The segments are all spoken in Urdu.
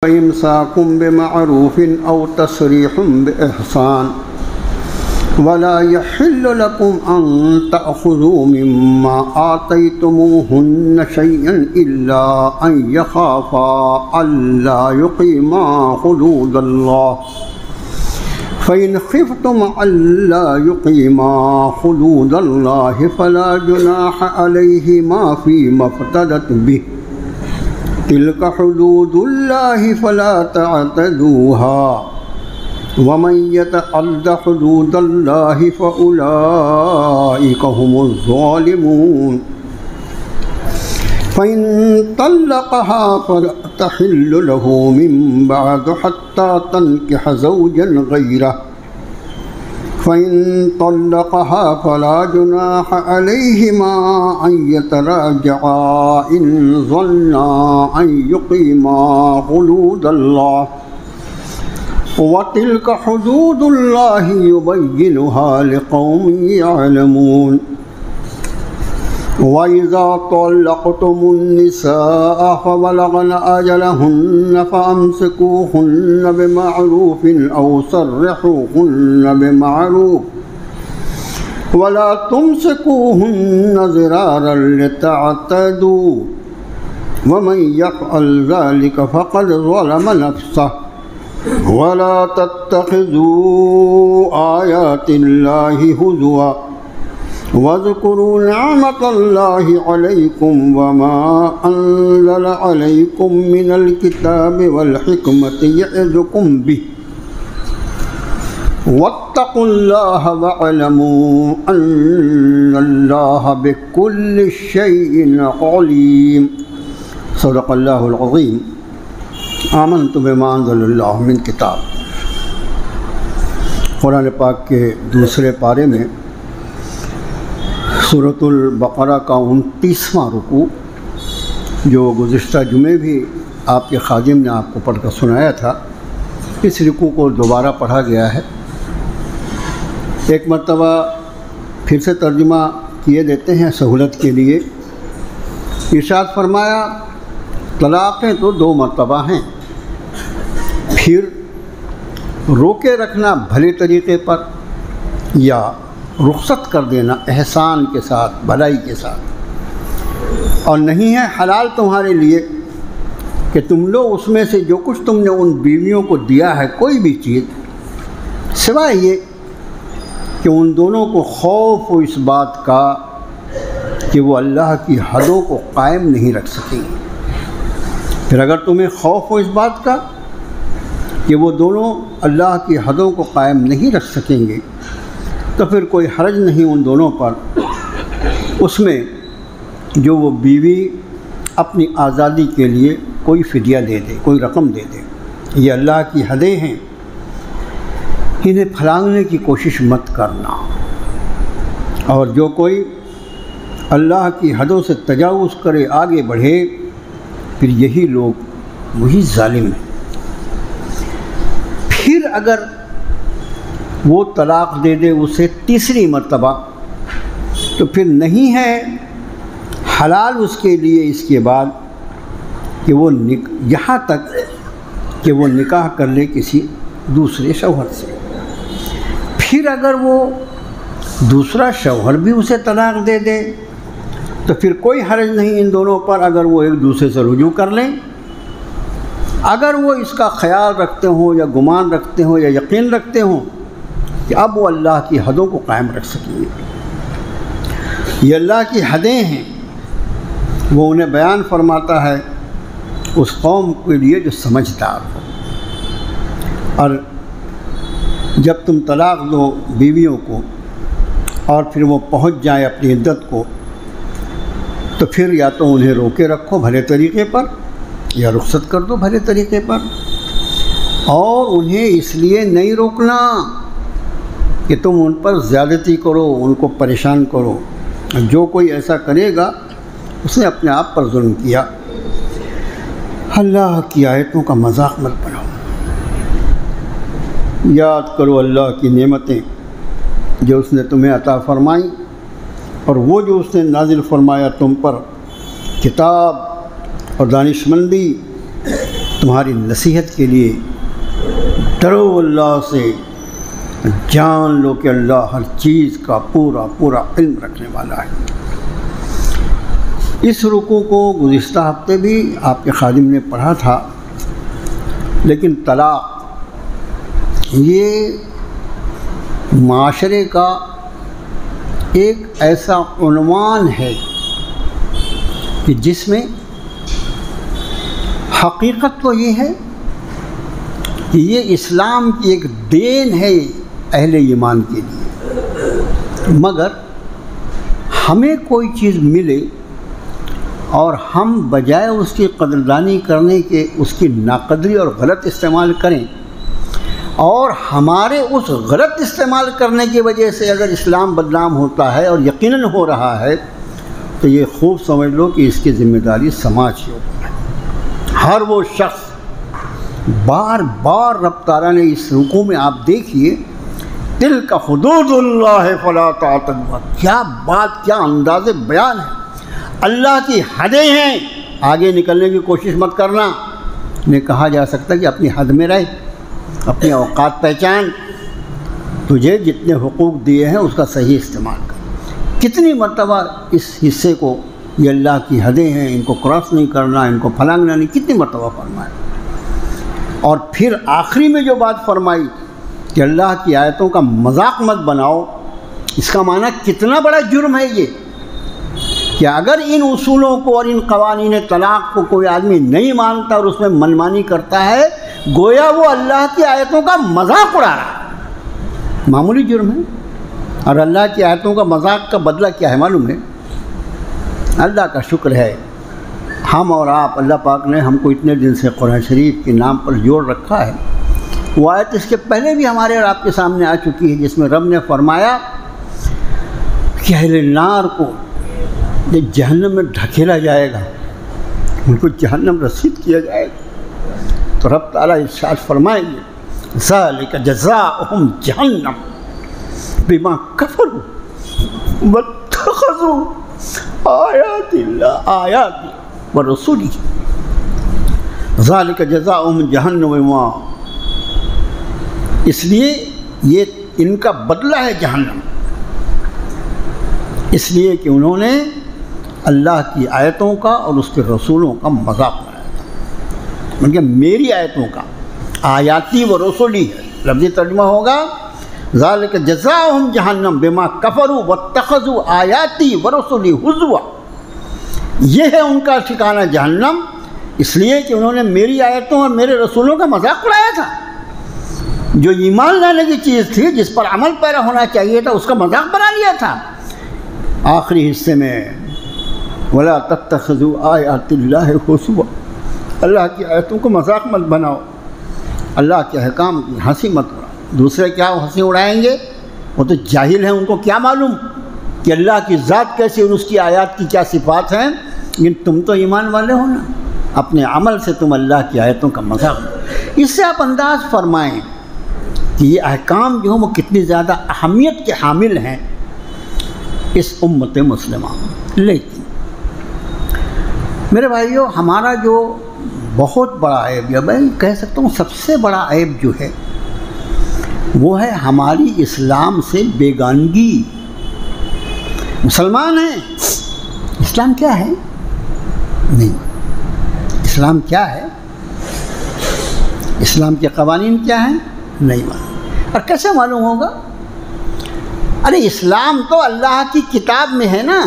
إمساك بمعروف أو تسريح بإحسان ولا يحل لكم أن تأخذوا مما آتيتموهن شيئا إلا أن يخافا ألا يقيما حدود الله فإن خفتم ألا يقيما حدود الله فلا جناح عليهما فيما افتدت به تلك حدود الله فلا تعتدوها ومن يتعد حدود الله فأولئك هم الظالمون فإن طلقها فلا تحل له من بعد حتى تنكح زوجا غيره فإن طلقها فلا جناح عليهما أن يتراجعا إن ظنا أن يقيما حدود الله وتلك حدود الله يبينها لقوم يعلمون وإذا طلقتم النساء فبلغن أجلهن فأمسكوهن بمعروف أو سرحوهن بمعروف ولا تمسكوهن ضرارا لتعتدوا ومن يفعل ذلك فقد ظلم نفسه ولا تتخذوا آيات الله هزوا واذكروا نعمة الله عليكم وما أنزل عليكم من الكتاب والحكمة يعظكم به واتقوا الله واعلموا أن الله بكل شيء عليم صدق الله العظيم آمنت بما انزل اللہ من کتاب۔ قرآن پاک کے دوسرے پارے میں سورۃ البقرہ کا 29واں رکوع جو گزشتہ جمعے بھی آپ کے خادم نے آپ کو پڑھ کر سنایا تھا، اس رکوع کو دوبارہ پڑھا گیا ہے۔ ایک مرتبہ پھر سے ترجمہ کیے دیتے ہیں سہولت کے لیے۔ ارشاد فرمایا طلاقیں تو 2 مرتبہ ہیں، پھر روکے رکھنا بھلے طریقے پر یا رخصت کر دینا احسان کے ساتھ، بھلائی کے ساتھ، اور نہیں ہے حلال تمہارے لیے کہ تم لوگ اس میں سے جو کچھ تم نے ان بیویوں کو دیا ہے کوئی بھی چیز، سوائے یہ کہ ان دونوں کو خوف ہو اس بات کا کہ وہ اللہ کی حدوں کو قائم نہیں رکھ سکیں گے۔ پھر اگر تمہیں خوف ہو اس بات کا کہ وہ دونوں اللہ کی حدوں کو قائم نہیں رکھ سکیں گے تو پھر کوئی حرج نہیں ان دونوں پر، اس میں جو وہ بیوی اپنی آزادی کے لیے کوئی فدیہ دے دے، کوئی رقم دے دے۔ یہ اللہ کی حدیں ہیں، انہیں پھلانگنے کی کوشش مت کرنا، اور جو کوئی اللہ کی حدوں سے تجاوز کرے، آگے بڑھے، پھر یہی لوگ وہی ظالم ہیں۔ پھر اگر وہ طلاق دے دے اسے تیسری مرتبہ تو پھر نہیں ہے حلال اس کے لیے اس کے بعد کہ وہ یہاں تک کہ وہ نکاح کر لے کسی دوسرے شوہر سے۔ پھر اگر وہ دوسرا شوہر بھی اسے طلاق دے دے تو پھر کوئی حرج نہیں ان دونوں پر اگر وہ ایک دوسرے سے رجوع کر لیں، اگر وہ اس کا خیال رکھتے ہوں یا گمان رکھتے ہوں یا یقین رکھتے ہوں کہ اب وہ اللہ کی حدوں کو قائم رکھ سکیں گے۔ یہ اللہ کی حدیں ہیں، وہ انہیں بیان فرماتا ہے اس قوم کے لیے جو سمجھدار ہو۔ اور جب تم طلاق دو بیویوں کو اور پھر وہ پہنچ جائیں اپنی عدت کو تو پھر یا تو انہیں روکے رکھو بھلے طریقے پر یا رخصت کر دو بھلے طریقے پر، اور انہیں اس لیے نہیں روکنا کہ تم ان پر زیادتی کرو، ان کو پریشان کرو۔ جو کوئی ایسا کرے گا اس نے اپنے آپ پر ظلم کیا۔ اللہ کی آیتوں کا مذاق مت بناؤ، یاد کرو اللہ کی نعمتیں جو اس نے تمہیں عطا فرمائیں، اور وہ جو اس نے نازل فرمایا تم پر، کتاب اور دانشمندی تمہاری نصیحت کے لیے ڈرو اللہ سے، جان لو کہ اللہ ہر چیز کا پورا پورا علم رکھنے والا ہے۔ اس رکوع کو گزشتہ ہفتے بھی آپ کے خادم نے پڑھا تھا، لیکن طلاق یہ معاشرے کا ایک ایسا عنوان ہے کہ جس میں حقیقت تو یہ ہے کہ یہ اسلام کی ایک دین ہے اہل ایمان کے لیے، مگر ہمیں کوئی چیز ملے اور ہم بجائے اس کی قدردانی کرنے کے اس کی ناقدری اور غلط استعمال کریں، اور ہمارے اس غلط استعمال کرنے کی وجہ سے اگر اسلام بدنام ہوتا ہے، اور یقیناً ہو رہا ہے، تو یہ خوب سمجھ لو کہ اس کی ذمہ داری سماج کی ہوتی ہے۔ ہر وہ شخص بار بار رب تعالیٰ نے اس رکوع میں آپ دیکھیے تلک حدود اللہ فلا تعتدوها، کیا بات، کیا انداز بیان ہے، اللہ کی حدیں ہیں، آگے نکلنے کی کوشش مت کرنا۔ نے کہا جا سکتا کہ اپنی حد میں رہ، اپنی اوقات پہچان، تجھے جتنے حقوق دیے ہیں اس کا صحیح استعمال کر۔ کتنی مرتبہ اس حصے کو یہ اللہ کی حدیں ہیں، ان کو کراس نہیں کرنا، ان کو پھلانگنا نہیں، کتنی مرتبہ فرمایا۔ اور پھر آخری میں جو بات فرمائی کہ اللہ کی آیتوں کا مذاق مت بناؤ، اس کا معنی کتنا بڑا جرم ہے یہ کہ اگر ان اصولوں کو اور ان قوانین طلاق کو کوئی آدمی نہیں مانتا اور اس میں منمانی کرتا ہے، گویا وہ اللہ کی آیتوں کا مذاق اڑا رہا ہے۔ معمولی جرم ہے، اور اللہ کی آیتوں کا مذاق کا بدلہ کیا ہے معلوم ہے؟ اللہ کا شکر ہے ہم اور آپ، اللہ پاک نے ہم کو اتنے دن سے قرآن شریف کے نام پر جوڑ رکھا ہے۔ وہ آیت اس کے پہلے بھی ہمارے اور آپ کے سامنے آ چکی ہے، جس میں رب نے فرمایا کہ اہل نار کو جب جہنم میں ڈھکیلا جائے گا، ان کو جہنم رسید کیا جائے گا، تو رب تعالیٰ ارشاد فرمائیں گے ذالک جزاؤہم جہنم بما کفروا واتخذوا آیات اللہ آیات ورسولہ، ذالک جزاؤہم جہنم بما، اس لیے یہ ان کا بدلہ ہے جہنم، اس لیے کہ انہوں نے اللہ کی آیتوں کا اور اس کے رسولوں کا مذاق بنایا تھا۔ مطلب میری آیتوں کا، آیاتی و رسولی ہے، لفظی ترجمہ ہوگا ذالک جزاؤہم جہنم بما کفروا واتخذوا آیاتی و رسولی ہزوا، یہ ہے ان کا ٹھکانہ جہنم، اس لیے کہ انہوں نے میری آیتوں اور میرے رسولوں کا مذاق اڑایا تھا۔ جو ایمان لانے کی چیز تھی، جس پر عمل پیرا ہونا چاہیے تھا، اس کا مذاق بنا لیا تھا۔ آخری حصے میں وَلَا تَتَّخِذُوا آیَاتِ اللَّهِ هُزُوًا، اللہ کی آیتوں کو مذاق مت بناؤ، اللہ کے احکام کی ہنسی مت اڑاؤ۔ دوسرے کیا ہنسی اڑائیں گے؟ وہ تو جاہل ہیں، ان کو کیا معلوم کہ اللہ کی ذات کیسی اور اس کی آیات کی کیا صفات ہیں، لیکن تم تو ایمان والے ہو نا، اپنے عمل سے تم اللہ کی آیتوں کا مذاق۔ اس سے آپ انداز فرمائیں کہ یہ احکام جو ہیں وہ کتنی زیادہ اہمیت کے حامل ہیں اس امت مسلمہ۔ لیکن میرے بھائیو، ہمارا جو بہت بڑا عیب، یا میں کہہ سکتا ہوں سب سے بڑا عیب جو ہے، وہ ہے ہماری اسلام سے بیگانگی۔ مسلمان ہیں، اسلام کیا ہے؟ نہیں، اسلام کیا ہے؟ اسلام کے قوانین کیا ہیں؟ نہیں معلوم۔ اور کیسے معلوم ہوگا؟ ارے اسلام تو اللہ کی کتاب میں ہے نا،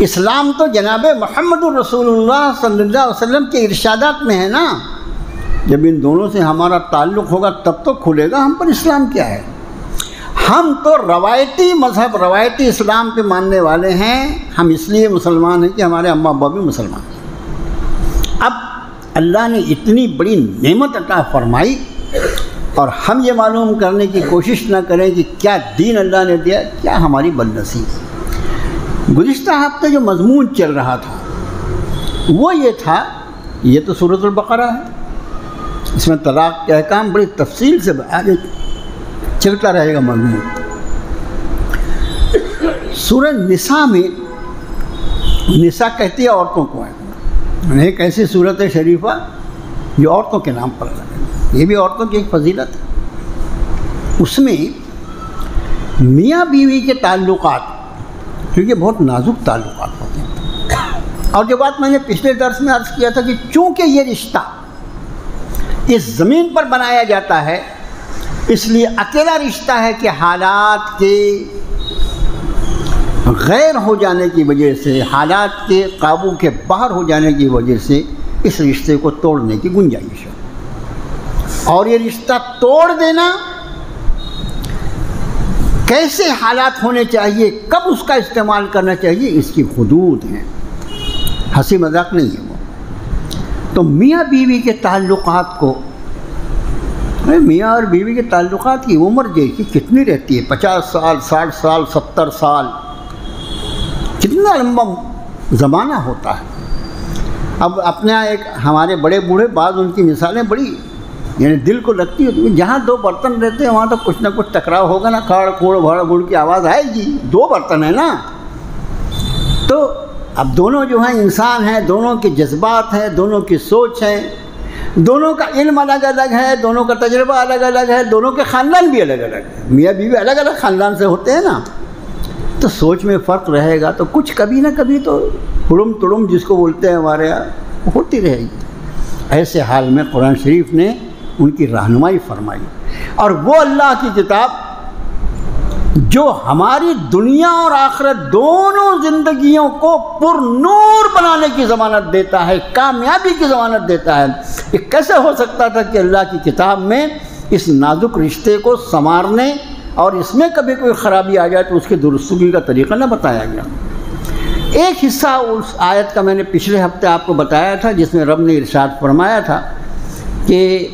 اسلام تو جناب محمد الرسول اللہ صلی اللہ علیہ وسلم کے ارشادات میں ہے نا۔ جب ان دونوں سے ہمارا تعلق ہوگا تب تو کھلے گا ہم پر اسلام کیا ہے۔ ہم تو روایتی مذہب، روایتی اسلام پہ ماننے والے ہیں، ہم اس لیے مسلمان ہیں کہ ہمارے اماں ابا بھی مسلمان ہیں۔ اب اللہ نے اتنی بڑی نعمت عطا فرمائی اور ہم یہ معلوم کرنے کی کوشش نہ کریں کہ کیا دین اللہ نے دیا، کیا ہماری بدنصیبی۔ گزشتہ ہفتے جو مضمون چل رہا تھا وہ یہ تھا، یہ تو سورۃ البقرہ ہے، اس میں طلاق کے احکام بڑی تفصیل سے آگے چلتا رہے گا مضمون۔ سورہ نساء میں، نساء کہتی ہے عورتوں کو ہے، ایک ایسی صورت شریفہ جو عورتوں کے نام پر الگ ہے، یہ بھی عورتوں کی ایک فضیلت ہے۔ اس میں میاں بیوی کے تعلقات، کیونکہ بہت نازک تعلقات ہوتے ہیں، اور جو بات میں نے پچھلے درس میں عرض کیا تھا کہ چونکہ یہ رشتہ اس زمین پر بنایا جاتا ہے، اس لیے اکیلا رشتہ ہے کہ حالات کے غیر ہو جانے کی وجہ سے، حالات کے قابو کے باہر ہو جانے کی وجہ سے اس رشتے کو توڑنے کی گنجائش ہے۔ اور یہ رشتہ توڑ دینا، کیسے حالات ہونے چاہیے، کب اس کا استعمال کرنا چاہیے، اس کی حدود ہیں، ہنسی مذاق نہیں ہے وہ۔ تو میاں بیوی کے تعلقات کو، میاں اور بیوی کے تعلقات کی عمر دیکھیے کتنی رہتی ہے، 50 سال، 60 سال، 70 سال، کتنا لمبا زمانہ ہوتا ہے۔ اب اپنا ایک ہمارے بڑے بوڑھے بعض ان کی مثالیں بڑی یعنی دل کو لگتی ہوتی ہیں، جہاں دو برتن رہتے ہیں وہاں تو کچھ نہ کچھ ٹکراؤ ہوگا نا، کھاڑ کھوڑ بھاڑ بھوڑ کی آواز آئے گی، دو برتن ہیں نا۔ تو اب دونوں جو ہیں انسان ہیں، دونوں کے جذبات ہیں، دونوں کی سوچ ہے، دونوں کا علم الگ الگ ہے، دونوں کا تجربہ الگ الگ ہے، دونوں کے خاندان بھی الگ الگ ہے، میاں بیوی الگ الگ خاندان سے ہوتے ہیں نا، تو سوچ میں فرق رہے گا، تو کچھ کبھی نہ کبھی تو ہڑم تڑم جس کو بولتے ہیں ہمارے یہاں ہوتی رہے گی۔ ایسے حال میں قرآن شریف نے ان کی رہنمائی فرمائی، اور وہ اللہ کی کتاب جو ہماری دنیا اور آخرت دونوں زندگیوں کو پر نور بنانے کی ضمانت دیتا ہے، کامیابی کی ضمانت دیتا ہے۔ یہ کیسے ہو سکتا تھا کہ اللہ کی کتاب میں اس نازک رشتے کو سنوارنے اور اس میں کبھی کوئی خرابی آ جائے تو اس کی درستگی کا طریقہ نہ بتایا گیا۔ ایک حصہ اس آیت کا میں نے پچھلے ہفتے آپ کو بتایا تھا، جس میں رب نے ارشاد فرمایا تھا کہ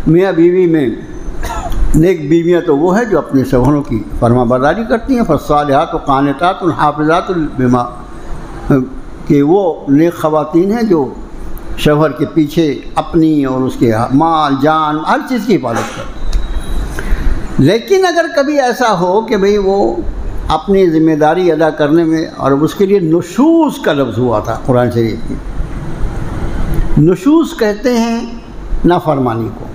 میاں بیوی میں نیک بیویاں تو وہ ہے جو اپنے شوہروں کی فرما برداری کرتی ہیں، فالصالحات قانتات حافظات بما، کہ وہ نیک خواتین ہیں جو شوہر کے پیچھے اپنی اور اس کے مال جان ہر چیز کی حفاظت کرتی ہیں۔ لیکن اگر کبھی ایسا ہو کہ بھئی وہ اپنی ذمہ داری ادا کرنے میں، اور اس کے لیے نشوز کا لفظ ہوا تھا قرآن شریف میں، نشوز کہتے ہیں نافرمانی کو۔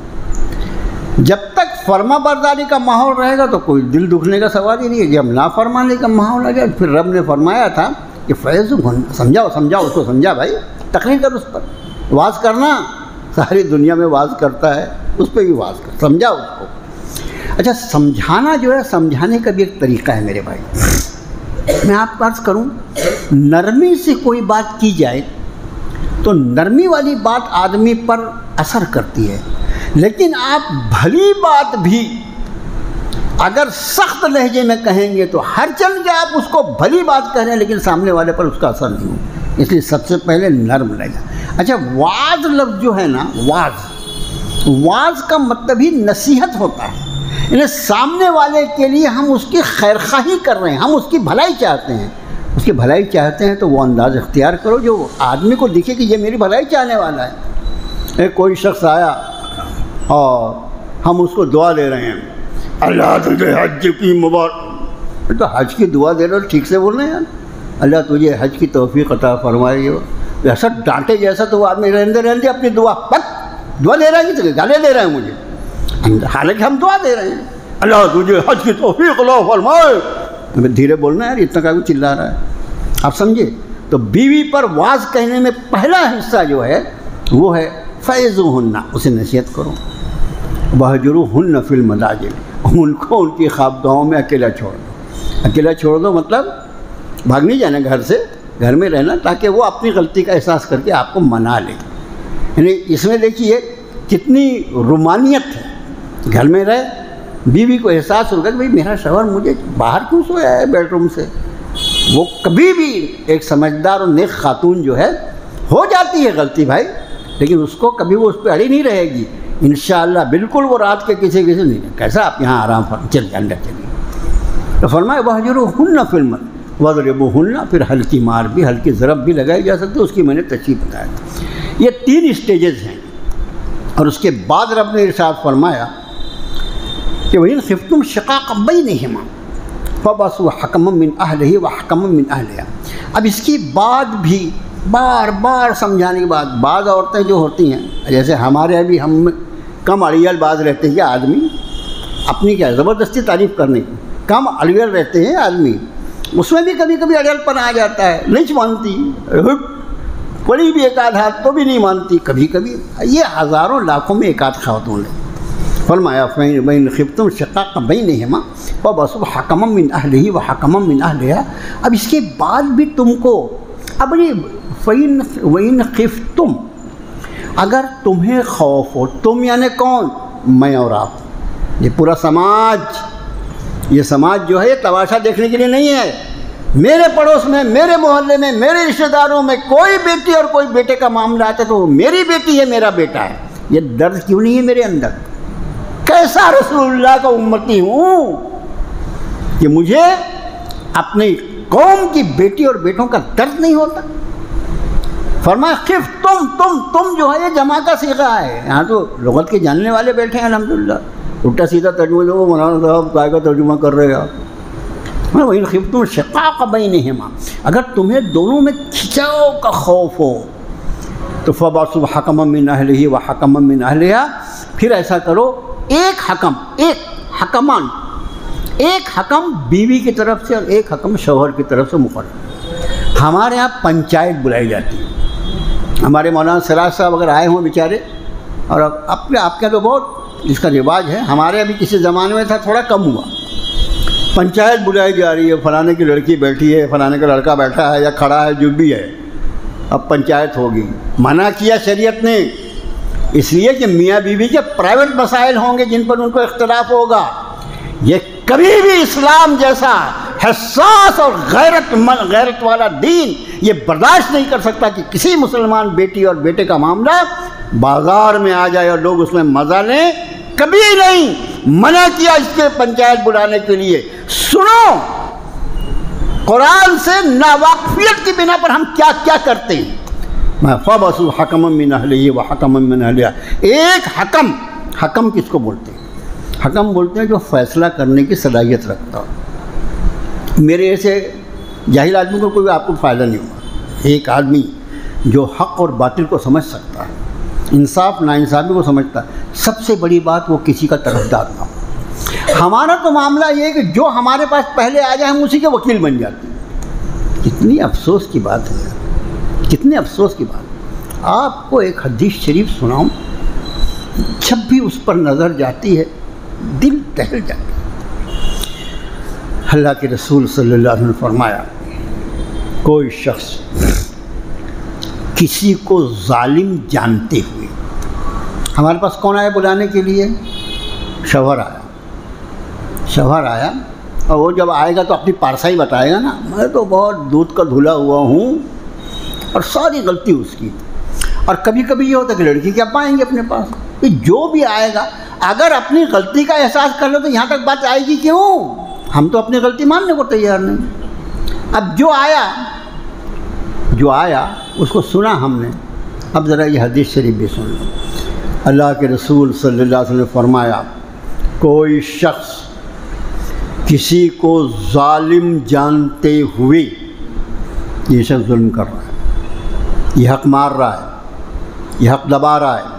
جب تک فرما برداری کا ماحول رہے گا تو کوئی دل دکھنے کا سوال ہی نہیں ہے، جب نافرمانی کا ماحول آ جائے پھر رب نے فرمایا تھا کہ فیض سمجھاؤ اس کو سمجھا بھائی، تقریر کر، اس پر واز کرنا، ساری دنیا میں واز کرتا ہے، اس پہ بھی واز کر، سمجھاؤ اس کو۔ اچھا، سمجھانا جو ہے، سمجھانے کا بھی ایک طریقہ ہے میرے بھائی۔ میں آپ کو عرض کروں، نرمی سے کوئی بات کی جائے تو نرمی والی بات آدمی پر اثر کرتی ہے، لیکن آپ بھلی بات بھی اگر سخت لہجے میں کہیں گے تو ہر چل کے آپ اس کو بھلی بات کہہ رہے ہیں لیکن سامنے والے پر اس کا اثر نہیں ہو، اس لیے سب سے پہلے نرم لہجہ۔ اچھا، واز لفظ جو ہے نا، واز کا مطلب ہی نصیحت ہوتا ہے، یعنی سامنے والے کے لیے ہم اس کی خیرخواہی کر رہے ہیں، ہم اس کی بھلائی چاہتے ہیں، اس کی بھلائی چاہتے ہیں تو وہ انداز اختیار کرو جو آدمی کو دکھے کہ یہ میری بھلائی چاہنے والا ہے۔ ایک کوئی شخص آیا اور ہم اس کو دعا دے رہے ہیں، اللہ تجھے حج کی مبارک، تو حج کی دعا دے رہے ہو، ٹھیک سے بول رہے ہیں یار، اللہ تجھے حج کی توفیق عطا فرمائے، ایسا ڈانٹے جیسا تو وہ آدمی رہندے اپنی دعا دعا دے رہا ہے کہ گالے دے رہے ہیں مجھے، حالانکہ ہم دعا دے رہے ہیں، اللہ تجھے حج کی توفیق عطا فرمائے، دھیرے بولنا ہے یار، اتنا کا کوئی چلا رہا ہے، آپ سمجھے؟ تو بیوی پر واز کہنے میں پہلا حصہ جو ہے وہ ہے فیضوہن، اسے نصیحت کرو، وہجروہن فی المضاجع، ان کو ان کی خوابگاہوں میں اکیلا چھوڑ دو۔ اکیلا چھوڑ دو مطلب بھاگ نہیں جانا گھر سے، گھر میں رہنا تاکہ وہ اپنی غلطی کا احساس کر کے آپ کو منا لے۔ یعنی اس میں دیکھیے کتنی رومانیت ہے، گھر میں رہے، بیوی کو احساس ہوگا کہ بھئی میرا شوہر مجھے باہر کیوں سویا ہے بیڈ روم سے۔ وہ کبھی بھی ایک سمجھدار اور نیک خاتون جو ہے، ہو جاتی ہے غلطی بھائی، لیکن اس کو کبھی وہ اس پہ اڑی نہیں رہے گی، انشاءاللہ بالکل وہ رات کے کسی نہیں، کیسا آپ یہاں آرام چل اندر چلیے۔ تو فرمائے وہجروہن فی المضاجع واضربوہن، پھر ہلکی مار بھی، ہلکی ضرب بھی لگائی جا سکتی ہے، اس کی میں نے تشریح بتایا تھا۔ یہ 3 اسٹیجز ہیں، اور اس کے بعد رب نے ارشاد فرمایا کہ وَإِنْ خِفْتُمْ شِقَاقَ بَيْنِهِمَا فَبَعَثُوا حَكَمًا مِّنْ أَهْلِهِ وَحَكَمًا مِّنْ أَهْلِهَا۔ اب اس کے بعد بھی بار بار سمجھانے کے بعد عورتیں جو ہوتی ہیں، جیسے ہمارے ابھی ہم کم اڑیل باز رہتے ہیں کہ آدمی اپنی کیا زبردستی تعریف کرنے کی، کم اڑیل رہتے ہیں آدمی، اس میں بھی کبھی کبھی اڑیل پن آ جاتا ہے، نہیں مانتی، بڑی بھی ایک آدھ ہاتھ تو بھی نہیں مانتی، کبھی کبھی یہ ہزاروں لاکھوں میں ایک آدھ خاتون ہے۔ فرمایا فَإِن خِفْتُمْ شِقَاقَ بَيْنِهِمَا فَبَعَثُوا حَكَمًا مِّنْ أَهْلِهِ وَحَكَمًا مِّنْ أَهْلِهَا۔ اب اس کے بعد بھی تم کو اب وَإِن خِفْتُمْ، اگر تمہیں خوف ہو، تم یعنی کون؟ میں اور آپ، یہ پورا سماج، یہ سماج جو ہے یہ تماشا دیکھنے کے لیے نہیں ہے۔ میرے پڑوس میں، میرے محلے میں، میرے رشتہ داروں میں کوئی بیٹی اور کوئی بیٹے کا معاملہ آتا ہے تو وہ میری بیٹی ہے، میرا بیٹا ہے، یہ درد کیوں نہیں ہے میرے اندر؟ کیسا رسول اللہ کا امتی ہوں کہ مجھے اپنی قوم کی بیٹی اور بیٹوں کا درد نہیں ہوتا؟ فرمایا خف تم جو ہے یہ جمع کا صیغہ ہے، یہاں تو لغت کے جاننے والے بیٹھے ہیں الحمدللہ، الٹا سیدھا ترجمہ جو مولانا صاحب کائے کا ترجمہ کر رہے ہیں آپ۔ وَإِن خِفْتُمْ شِقَاقَ بَيْنِهِمَا، اگر تمہیں دونوں میں کھچاؤ کا خوف ہو تو فَبَعَثُوا حَكَمًا مِّنْ أَهْلِهِ وَحَكَمًا مِّنْ أَهْلِهَا، پھر ایسا کرو ایک حکم بیوی کی طرف سے اور ایک حکم شوہر کی طرف سے مقرر۔ ہمارے یہاں پنچایت بلائی جاتی ہے، ہمارے مولانا سراج صاحب اگر آئے ہوں بیچارے، اور آپ کے تو بہت اس کا رواج ہے، ہمارے ابھی کسی زمانے میں تھا تھوڑا کم ہوا، پنچایت بلائی جا رہی ہے، فلانے کی لڑکی بیٹھی ہے، فلانے کا لڑکا بیٹھا ہے یا کھڑا ہے، جو بھی ہے، اب پنچایت ہوگی۔ منع کیا شریعت نے، اس لیے کہ میاں بیوی کے پرائیویٹ مسائل ہوں گے جن پر ان کو اختلاف ہوگا، یہ کبھی بھی اسلام جیسا حساس اور غیرت والا دین یہ برداشت نہیں کر سکتا کہ کسی مسلمان بیٹی اور بیٹے کا معاملہ بازار میں آ جائے اور لوگ اس میں مزہ لیں، کبھی نہیں۔ منع کیا اس کے پنچایت بلانے کے لیے۔ سنو قرآن سے ناواقفیت کی بنا پر ہم کیا کیا کرتے ہیں۔ فَبَعَثُوا حَكَمًا مِّنْ أَهْلِهِ وَحَكَمًا مِّنْ أَهْلِهَا، ایک حکم کس کو بولتے ہیں؟ حکم بولتے ہیں جو فیصلہ کرنے کی صلاحیت رکھتا ہو۔ میرے ایسے جاہل آدمی کو کوئی آپ کو فائدہ نہیں ہوگا، ایک آدمی جو حق اور باطل کو سمجھ سکتا ہے، انصاف ناانصافی کو سمجھتا ہے، سب سے بڑی بات وہ کسی کا طرفدار نہ ہو۔ ہمارا تو معاملہ یہ ہے کہ جو ہمارے پاس پہلے آ جائے ہم اسی کے وکیل بن جاتے ہیں۔ کتنی افسوس کی بات ہے، کتنے افسوس کی بات۔ آپ کو ایک حدیث شریف سناؤں، جب بھی اس پر نظر جاتی ہے دل دہل جاتا ہے۔ اللہ کے رسول صلی اللہ علیہ وسلم نے فرمایا، کوئی شخص کسی کو ظالم جانتے ہوئے، ہمارے پاس کون آیا بلانے کے لیے؟ شوہر آیا، اور وہ جب آئے گا تو اپنی پارسائی بتائے گا نا، میں تو بہت دودھ کا دھلا ہوا ہوں، اور ساری غلطی اس کی۔ اور کبھی کبھی یہ ہوتا ہے کہ لڑکی کیا پائیں گے اپنے پاس، کہ جو بھی آئے گا اگر اپنی غلطی کا احساس کر لو تو یہاں تک بات آئے گی کیوں؟ ہم تو اپنی غلطی ماننے کو تیار نہیں۔ اب جو آیا اس کو سنا ہم نے، اب ذرا یہ حدیث شریف بھی سن لو۔ اللہ کے رسول صلی اللہ علیہ وسلم نے فرمایا، کوئی شخص کسی کو ظالم جانتے ہوئے، یہ شخص ظلم کر رہا ہے، یہ حق مار رہا ہے، یہ حق دبا رہا ہے،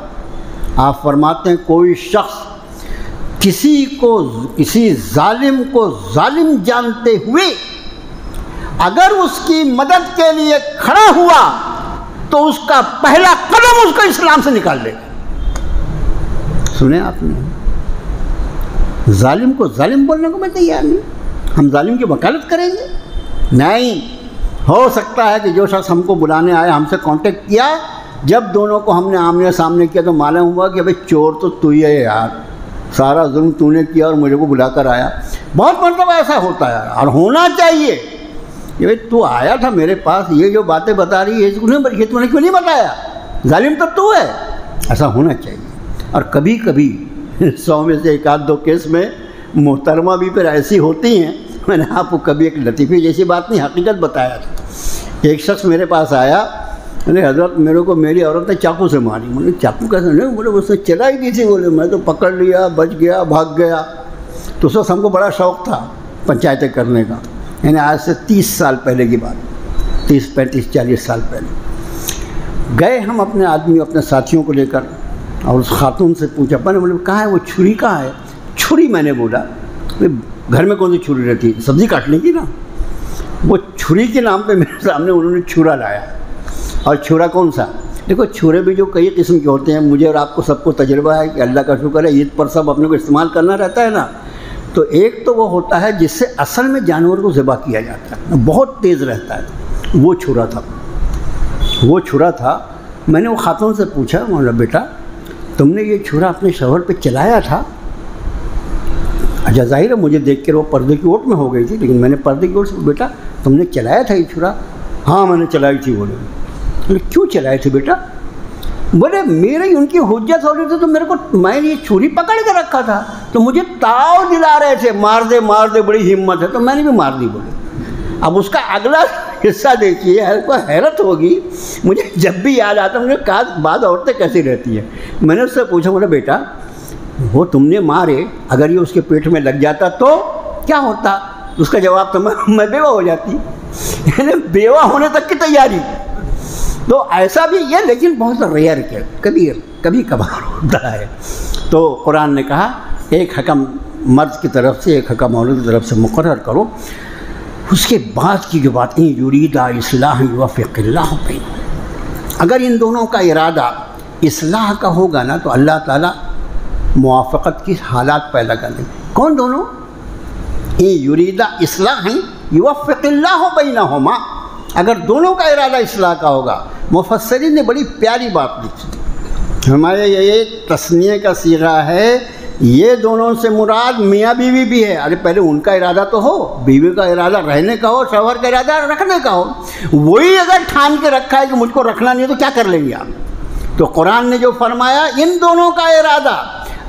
آپ فرماتے ہیں کوئی شخص کسی ظالم کو ظالم جانتے ہوئے اگر اس کی مدد کے لیے کھڑا ہوا تو اس کا پہلا قدم اس کو اسلام سے نکال دے گا۔ سنیں آپ نے، ظالم کو ظالم بولنے کو میں تیار نہیں، ہم ظالم کی وکالت کریں گے؟ نہیں۔ ہو سکتا ہے کہ جو شخص ہم کو بلانے آیا، ہم سے کانٹیکٹ کیا، جب دونوں کو ہم نے آمنے سامنے کیا تو معلوم ہوا کہ بھئی چور تو ہی ہے یار، سارا ظلم تو نے کیا اور مجھے کو بلا کر آیا۔ بہت مرتبہ ایسا ہوتا ہے اور ہونا چاہیے کہ بھئی تو آیا تھا میرے پاس، یہ جو باتیں بتا رہی ہے یہ تو نے کیوں نہیں بتایا، ظالم تو ہے، ایسا ہونا چاہیے۔ اور کبھی کبھی 100 میں سے 1-2 کیس میں محترمہ بھی پھر ایسی ہوتی ہیں، میں نے آپ کو کبھی ایک لطیفے جیسی بات نہیں حقیقت بتایا تھا۔ ایک شخص میرے پاس آیا، حضرت میرے کو میری عورت نے چاقو سے ماری۔ میں نے چاقو کیسے؟ نہیں، بولے اس نے چلا ہی نہیں تھی، بولے میں تو پکڑ لیا، بچ گیا، بھاگ گیا۔ تو اس وقت ہم کو بڑا شوق تھا پنچایتیں کرنے کا، یعنی آج سے 30 سال پہلے کی بات، 30 35 40 سال پہلے۔ گئے ہم اپنے آدمی اپنے ساتھیوں کو لے کر، اور اس خاتون سے پوچھا، میں نے بولے کہاں ہے وہ چھری کہاں ہے؟ چھری میں نے بولا گھر میں کون سی چھری رہتی، سبزی کاٹنے کی نا، وہ چھری کے نام پہ میرے سامنے انہوں نے چھرا لایا۔ اور چھرا کون سا؟ دیکھو چھرے بھی جو کئی قسم کے ہوتے ہیں، مجھے اور آپ کو سب کو تجربہ ہے کہ اللہ کا شکر ہے عید پر سب اپنے کو استعمال کرنا رہتا ہے نا، تو ایک تو وہ ہوتا ہے جس سے اصل میں جانور کو ذبح کیا جاتا ہے، بہت تیز رہتا ہے، وہ چھرا تھا، وہ چھرا تھا۔ میں نے وہ خاتون سے پوچھا، میں نے بیٹا تم نے یہ چھرا اپنے شوہر پہ چلایا تھا؟ اچھا ظاہر ہے مجھے دیکھ کر وہ پردے کی اوٹ میں ہو گئی تھی، لیکن میں نے پردے کی اوٹ سے بیٹا تم نے چلایا تھا یہ چھرا؟ ہاں میں نے چلائی تھی۔ بولے کیوں چلائے تھے بیٹا؟ بولے میرے ان کی حجت ہو رہی تھی تو میرے کو، میں نے یہ چھری پکڑ کے رکھا تھا تو مجھے تاؤ دلا رہے تھے، مار دے بڑی ہمت ہے، تو میں نے بھی مار دی۔ بولے اب اس کا اگلا حصہ دیکھیے، ہر کو حیرت ہوگی، مجھے جب بھی یاد آتا مجھے کہا بعض عورتیں کیسی رہتی ہیں۔ میں نے اس سے پوچھا، بولا بیٹا وہ تم نے مارے، اگر یہ اس کے پیٹ میں لگ جاتا تو کیا ہوتا؟ اس کا جواب تھا میں بیوہ ہو جاتی، یعنی بیوہ ہونے تک کی تیاری۔ تو ایسا بھی یہ لیکن بہت ریئر کے کبھی کبھار ہوتا ہے۔ تو قرآن نے کہا ایک حکم مرد کی طرف سے ایک حکم عورت کی طرف سے مقرر کرو۔ اس کے بعد کی جو بات ان یریدا اصلاح یوفق اللہ بینہما، اگر ان دونوں کا ارادہ اصلاح کا ہوگا نا تو اللہ تعالیٰ موافقت کی حالات پیدا کر دیں۔ کون دونوں؟ ان یریدا اصلاح یوفق اللہ بینہما، اگر دونوں کا ارادہ اصلاح کا ہوگا۔ مفسرین نے بڑی پیاری بات لکھی، ہمارے یہ تثنیہ کا صیغہ ہے، یہ دونوں سے مراد میاں بیوی بھی ہے۔ ارے پہلے ان کا ارادہ تو ہو، بیوی کا ارادہ رہنے کا ہو، شوہر کا ارادہ رکھنے کا ہو۔ وہی اگر ٹھان کے رکھا ہے کہ مجھ کو رکھنا نہیں ہے تو کیا کر لیں گے آپ؟ تو قرآن نے جو فرمایا ان دونوں کا ارادہ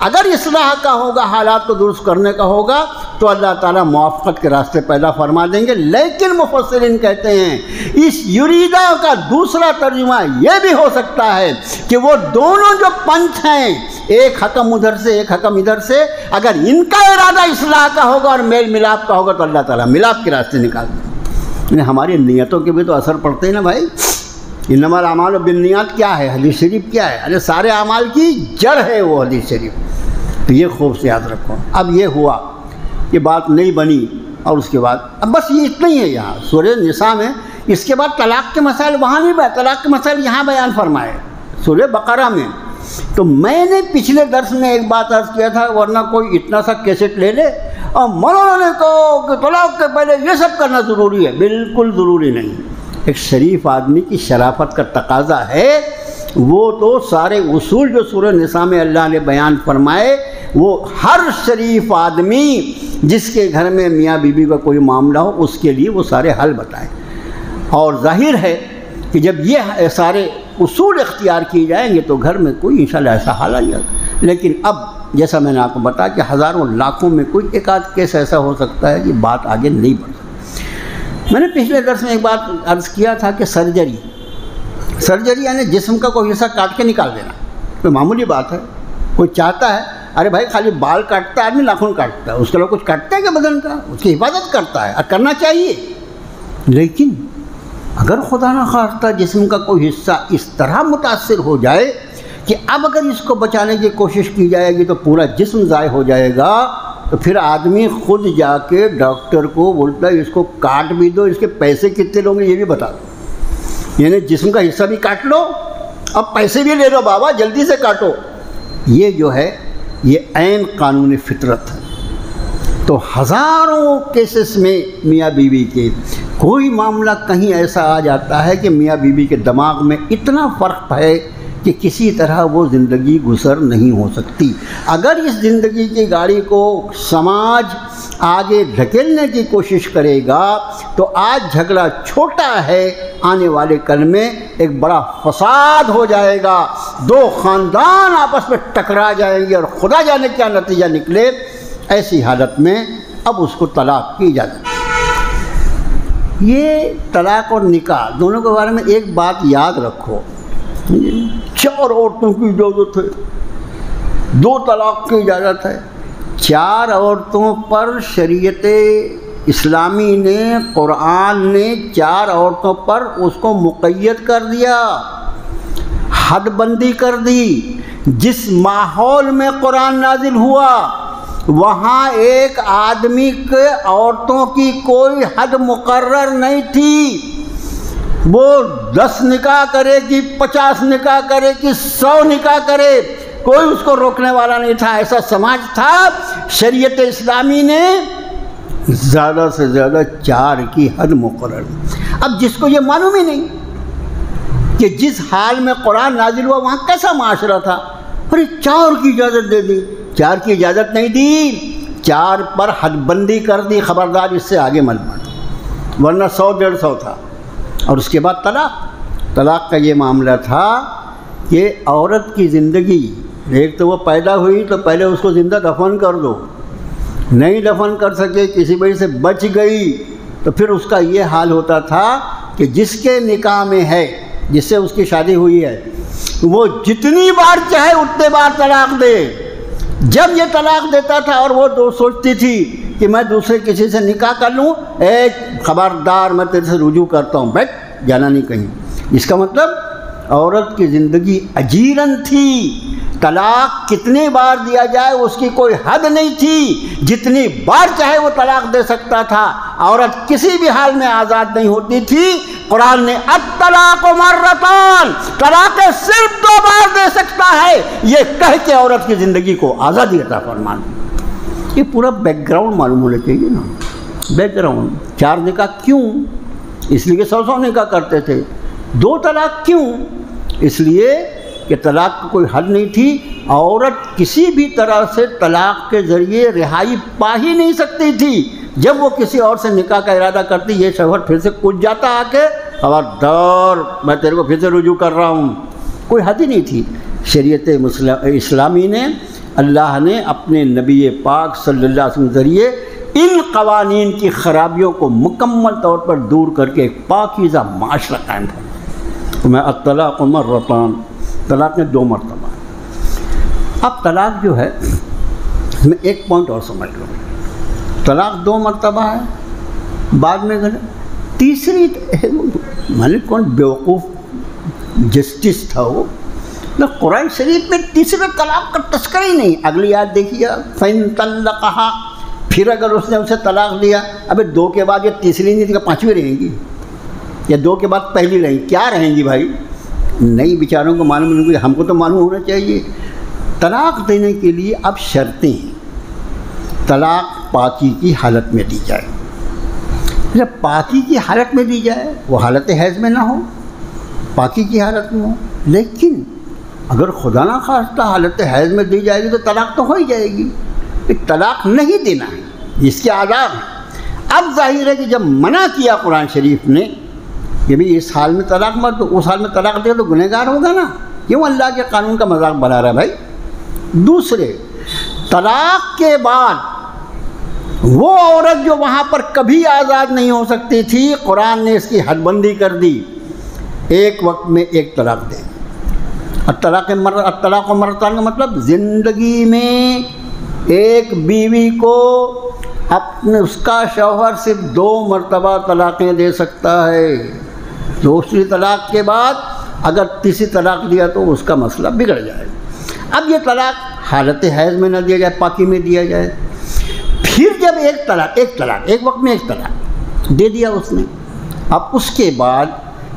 اگر اصلاح کا ہوگا، حالات کو درست کرنے کا ہوگا تو اللہ تعالیٰ موافقت کے راستے پیدا فرما دیں گے۔ لیکن مفسرین کہتے ہیں اس یریدا کا دوسرا ترجمہ یہ بھی ہو سکتا ہے کہ وہ دونوں جو پنتھ ہیں، ایک حکم ادھر سے ایک حکم ادھر سے، اگر ان کا ارادہ اصلاح کا ہوگا اور میل ملاپ کا ہوگا تو اللہ تعالیٰ ملاپ کے راستے نکال دیں گے۔ ہماری نیتوں کے بھی تو اثر پڑتے ہیں نا بھائی۔ انما الاعمال بالنیات کیا ہے؟ حدیث شریف کیا ہے؟ ارے سارے اعمال کی جڑ ہے وہ حدیث شریف۔ تو یہ خوب سے یاد رکھو۔ اب یہ ہوا، یہ بات نہیں بنی، اور اس کے بعد اب بس یہ اتنا ہی ہے یہاں سورہ نساء میں۔ اس کے بعد طلاق کے مسائل وہاں نہیں بیان، طلاق کے مسائل یہاں بیان فرمائے سورہ بقرہ میں۔ تو میں نے پچھلے درس میں ایک بات عرض کیا تھا، ورنہ کوئی اتنا سا کیسٹ لے لے اور مولانا نے کہا کہ طلاق کے پہلے یہ سب کرنا ضروری ہے۔ بالکل ضروری نہیں۔ ایک شریف آدمی کی شرافت کا تقاضا ہے، وہ تو سارے اصول جو سورہ نساء میں اللہ نے بیان فرمائے، وہ ہر شریف آدمی جس کے گھر میں میاں بیوی کا کوئی معاملہ ہو اس کے لیے وہ سارے حل بتائیں۔ اور ظاہر ہے کہ جب یہ سارے اصول اختیار کیے جائیں گے تو گھر میں کوئی انشاءاللہ ایسا حال آ جائے گا۔ لیکن اب جیسا میں نے آپ کو بتایا کہ ہزاروں لاکھوں میں کوئی ایک آدھ کیس ایسا ہو سکتا ہے کہ بات آگے نہیں بڑھ سکتی۔ میں نے پچھلے درس میں ایک بات عرض کیا تھا کہ سرجری یعنی جسم کا کوئی حصہ کاٹ کے نکال دینا، کوئی معمولی بات ہے۔ کوئی چاہتا ہے ارے بھائی خالی بال کاٹتا ہے آدمی، ناخن کاٹتا ہے، اس کے علاوہ کچھ کاٹتا ہے کہ بدن کا، اس کی حفاظت کرتا ہے اور کرنا چاہیے۔ لیکن اگر خدا نخواستہ جسم کا کوئی حصہ اس طرح متاثر ہو جائے کہ اب اگر اس کو بچانے کی کوشش کی جائے گی تو پورا جسم ضائع ہو جائے گا، تو پھر آدمی خود جا کے ڈاکٹر کو بولتا ہے اس کو کاٹ بھی دو، اس کے پیسے کتنے لوں گے یہ بھی بتا دو، یعنی جسم کا حصہ بھی کاٹ لو اب پیسے بھی لے لو بابا جلدی سے کاٹو۔ یہ جو ہے یہ عین قانون فطرت ہے۔ تو ہزاروں کیسز میں میاں بیوی کے کوئی معاملہ کہیں ایسا آ جاتا ہے کہ میاں بیوی کے دماغ میں اتنا فرق ہے کہ کسی طرح وہ زندگی گزر نہیں ہو سکتی۔ اگر اس زندگی کی گاڑی کو سماج آگے دھکیلنے کی کوشش کرے گا تو آج جھگڑا چھوٹا ہے، آنے والے کل میں ایک بڑا فساد ہو جائے گا، دو خاندان آپس میں ٹکرا جائیں گے اور خدا جانے کیا نتیجہ نکلے۔ ایسی حالت میں اب اس کو طلاق کی اجازت۔ یہ طلاق اور نکاح دونوں کے بارے میں ایک بات یاد رکھو، 4 عورتوں کی اجازت ہے، 2 طلاق کی اجازت ہے۔ 4 عورتوں پر شریعت اسلامی نے، قرآن نے 4 عورتوں پر اس کو مقید کر دیا۔ حد بندی کر دی. جس ماحول میں قرآن نازل ہوا وہاں ایک آدمی کے عورتوں کی کوئی حد مقرر نہیں تھی. وہ 10 نکاح کرے کہ 50 نکاح کرے کہ 100 نکاح کرے، کوئی اس کو روکنے والا نہیں تھا. ایسا سماج تھا. شریعت اسلامی نے زیادہ سے زیادہ 4 کی حد مقرر. اب جس کو یہ معلوم ہی نہیں کہ جس حال میں قرآن نازل ہوا وہاں کیسا معاشرہ تھا، ارے 4 کی اجازت دے دی. 4 کی اجازت نہیں دی، 4 پر حد بندی کر دی. خبردار اس سے آگے مت بڑھ، ورنہ 100-150 تھا. اور اس کے بعد طلاق کا یہ معاملہ تھا کہ عورت کی زندگی، ایک تو وہ پیدا ہوئی تو پہلے اس کو زندہ دفن کر دو، نہیں دفن کر سکے، کسی وجہ سے بچ گئی تو پھر اس کا یہ حال ہوتا تھا کہ جس کے نکاح میں ہے، جس سے اس کی شادی ہوئی ہے، وہ جتنی بار چاہے اتنے بار طلاق دے. جب یہ طلاق دیتا تھا اور وہ سوچتی تھی کہ میں دوسرے کسی سے نکاح کر لوں، خبردار میں تیرے سے رجوع کرتا ہوں، بیٹھ، جانا نہیں کہیں. اس کا مطلب عورت کی زندگی اجیرن تھی. طلاق کتنی بار دیا جائے اس کی کوئی حد نہیں تھی، جتنی بار چاہے وہ طلاق دے سکتا تھا. عورت کسی بھی حال میں آزاد نہیں ہوتی تھی. قرآن نے الطلاق مرتان، طلاق صرف 2 بار دے سکتا ہے، یہ کہہ کے عورت کی زندگی کو آزادی عطا فرما دی. یہ پورا بیک گراؤنڈ معلوم ہونا چاہیے نا. بیک گراؤنڈ 4 نکاح کیوں؟ اس لیے کہ 100 نکاح کرتے تھے. 2 طلاق کیوں؟ اس لیے کہ طلاق کی کوئی حد نہیں تھی. عورت کسی بھی طرح سے طلاق کے ذریعے رہائی پا ہی نہیں سکتی تھی. جب وہ کسی اور سے نکاح کا ارادہ کرتی، یہ شوہر پھر سے کود جاتا آ کے، خبردار میں تیرے کو پھر سے رجوع کر رہا ہوں. کوئی حد ہی نہیں تھی. شریعت اسلامی نے، اللہ نے اپنے نبی پاک صلی اللہ علیہ وسلم کے ذریعے ان قوانین کی خرابیوں کو مکمل طور پر دور کر کے ایک پاکیزہ معاشرہ قائم کیا. میں الطلاق مرتان، طلاق میں 2 مرتبہ. اب طلاق جو ہے، میں ایک پوائنٹ اور سمجھ لوں. طلاق 2 مرتبہ ہے، بعد میں تیسری، میں نے کون بیوقوف جسٹس تھا وہ، نہ قرآن شریف میں تیسرے طلاق کا تذکرہ ہی نہیں. اگلی آیت دیکھیے، فَإِن طَلَّقَهَا، پھر اگر اس نے اسے طلاق دیا، ابھی 2 کے بعد یہ تیسری نہیں تھی کہ 5ویں رہیں گی، یا 2 کے بعد پہلی رہیں گی، کیا رہیں گی بھائی؟ نہیں، بیچاروں کو معلوم نہیں، ہم کو تو معلوم ہونا چاہیے. طلاق دینے کے لیے اب شرطیں ہیں. طلاق پاکی کی حالت میں دی جائے. جب پاکی کی حالت میں دی جائے، وہ حالت حیض میں نہ ہو، پاکی کی حالت میں ہو. لیکن اگر خدا نہ خواستہ حالت حیض میں دی جائے گی تو طلاق تو ہو ہی جائے گی. طلاق نہیں دینا ہے، اس کے آداب ہیں. اب ظاہر ہے کہ جب منع کیا قرآن شریف نے کہ بھی اس حال میں طلاق مت دو، اس حال میں طلاق دے تو گنہگار ہوگا نا. کیوں اللہ کے قانون کا مذاق بنا رہا ہے بھائی؟ دوسرے، طلاق کے بعد وہ عورت جو وہاں پر کبھی آزاد نہیں ہو سکتی تھی، قرآن نے اس کی حد بندی کر دی. ایک وقت میں 1 طلاق دے. الطلاق مرتان کا مطلب زندگی میں ایک بیوی کو اس کا شوہر صرف 2 مرتبہ طلاقیں دے سکتا ہے. دوسری طلاق کے بعد اگر تیسری طلاق دیا تو اس کا مسئلہ بگڑ جائے. اب یہ طلاق حالت حیض میں نہ دیا جائے، پاکی میں دیا جائے. پھر جب ایک وقت میں 1 طلاق دے دیا اس نے، اب اس کے بعد،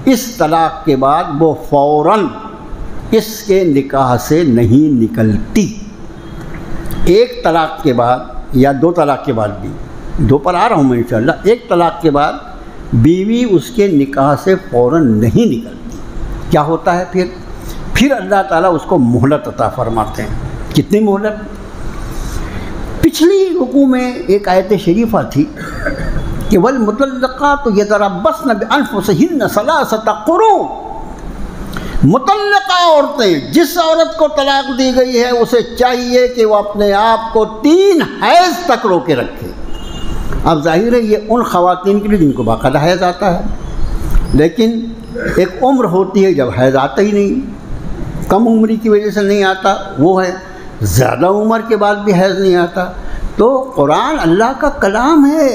اس طلاق کے بعد وہ فوراً اس کے نکاح سے نہیں نکلتی. 1 طلاق کے بعد یا 2 طلاق کے بعد بھی، 2 پر آ رہا ہوں میں انشاءاللہ، 1 طلاق کے بعد بیوی اس کے نکاح سے فوراً نہیں نکلتی. کیا ہوتا ہے پھر اللہ تعالیٰ اس کو مہلت عطا فرماتے ہیں. کتنی مہلت؟ پچھلی رکوع میں ایک آیت شریفہ تھی کہ وَالْمُطَلَّقَاتُ يَتَرَبَّصْنَ بِأَنفُسِهِنَّ ثَلَاثَةَ قُرُوءٍ. مطلقہ عورتیں، جس عورت کو طلاق دی گئی ہے اسے چاہیے کہ وہ اپنے آپ کو 3 حیض تک روکے رکھے. اب ظاہر ہے یہ ان خواتین کے لیے جن کو باقاعدہ حیض آتا ہے، لیکن ایک عمر ہوتی ہے جب حیض آتا ہی نہیں، کم عمری کی وجہ سے نہیں آتا، وہ ہے زیادہ عمر کے بعد بھی حیض نہیں آتا. تو قرآن اللہ کا کلام ہے،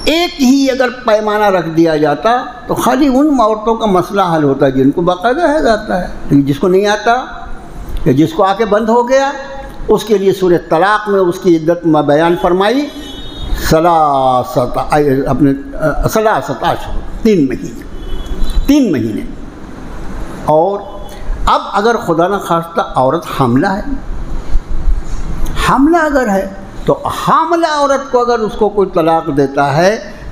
ایک ہی اگر پیمانہ رکھ دیا جاتا تو خالی ان عورتوں کا مسئلہ حل ہوتا جن کو باقاعدہ ہے جاتا ہے، لیکن جس کو نہیں آتا یا جس کو آ کے بند ہو گیا، اس کے لیے سورہ طلاق میں اس کی عدت میں بیان فرمائی ثلاثت اشہر، 3 مہینے۔ اور اب اگر خدا نخواستہ عورت حاملہ اگر ہے تو حاملہ عورت کو اگر اس کو کوئی طلاق دیتا ہے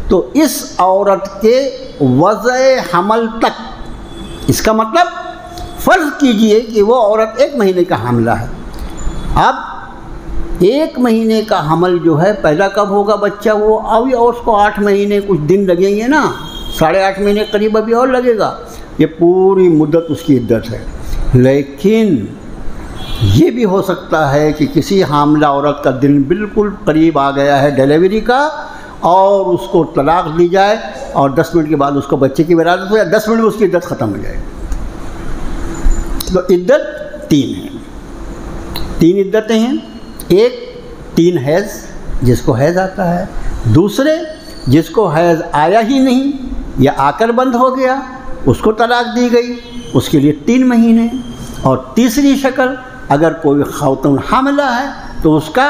تو اس عورت کے وضع حمل تک، اس کا مطلب فرض کیجئے کہ وہ عورت 1 مہینے کا حاملہ ہے، اب 1 مہینے کا حمل جو ہے پیدا کب ہوگا بچہ، وہ ابھی اور اس کو 8 مہینے کچھ دن لگیں گے نا، 8.5 مہینے قریب ابھی اور لگے گا، یہ پوری مدت اس کی عدت ہے۔ لیکن یہ بھی ہو سکتا ہے کہ کسی حاملہ عورت کا دن بالکل قریب آ گیا ہے ڈیلیوری کا اور اس کو طلاق دی جائے اور 10 منٹ کے بعد اس کو بچے کی ولادت ہو یا 10 منٹ میں اس کی عدت ختم ہو جائے، تو عدت 3 ہیں، 3 عدتیں ہیں۔ ایک 3 حیض، جس کو حیض آتا ہے، دوسرے جس کو حیض آیا ہی نہیں یا آ کر بند ہو گیا اس کو طلاق دی گئی، اس کے لیے 3 مہینے، اور تیسری شکل اگر کوئی خاتون حاملہ ہے تو اس کا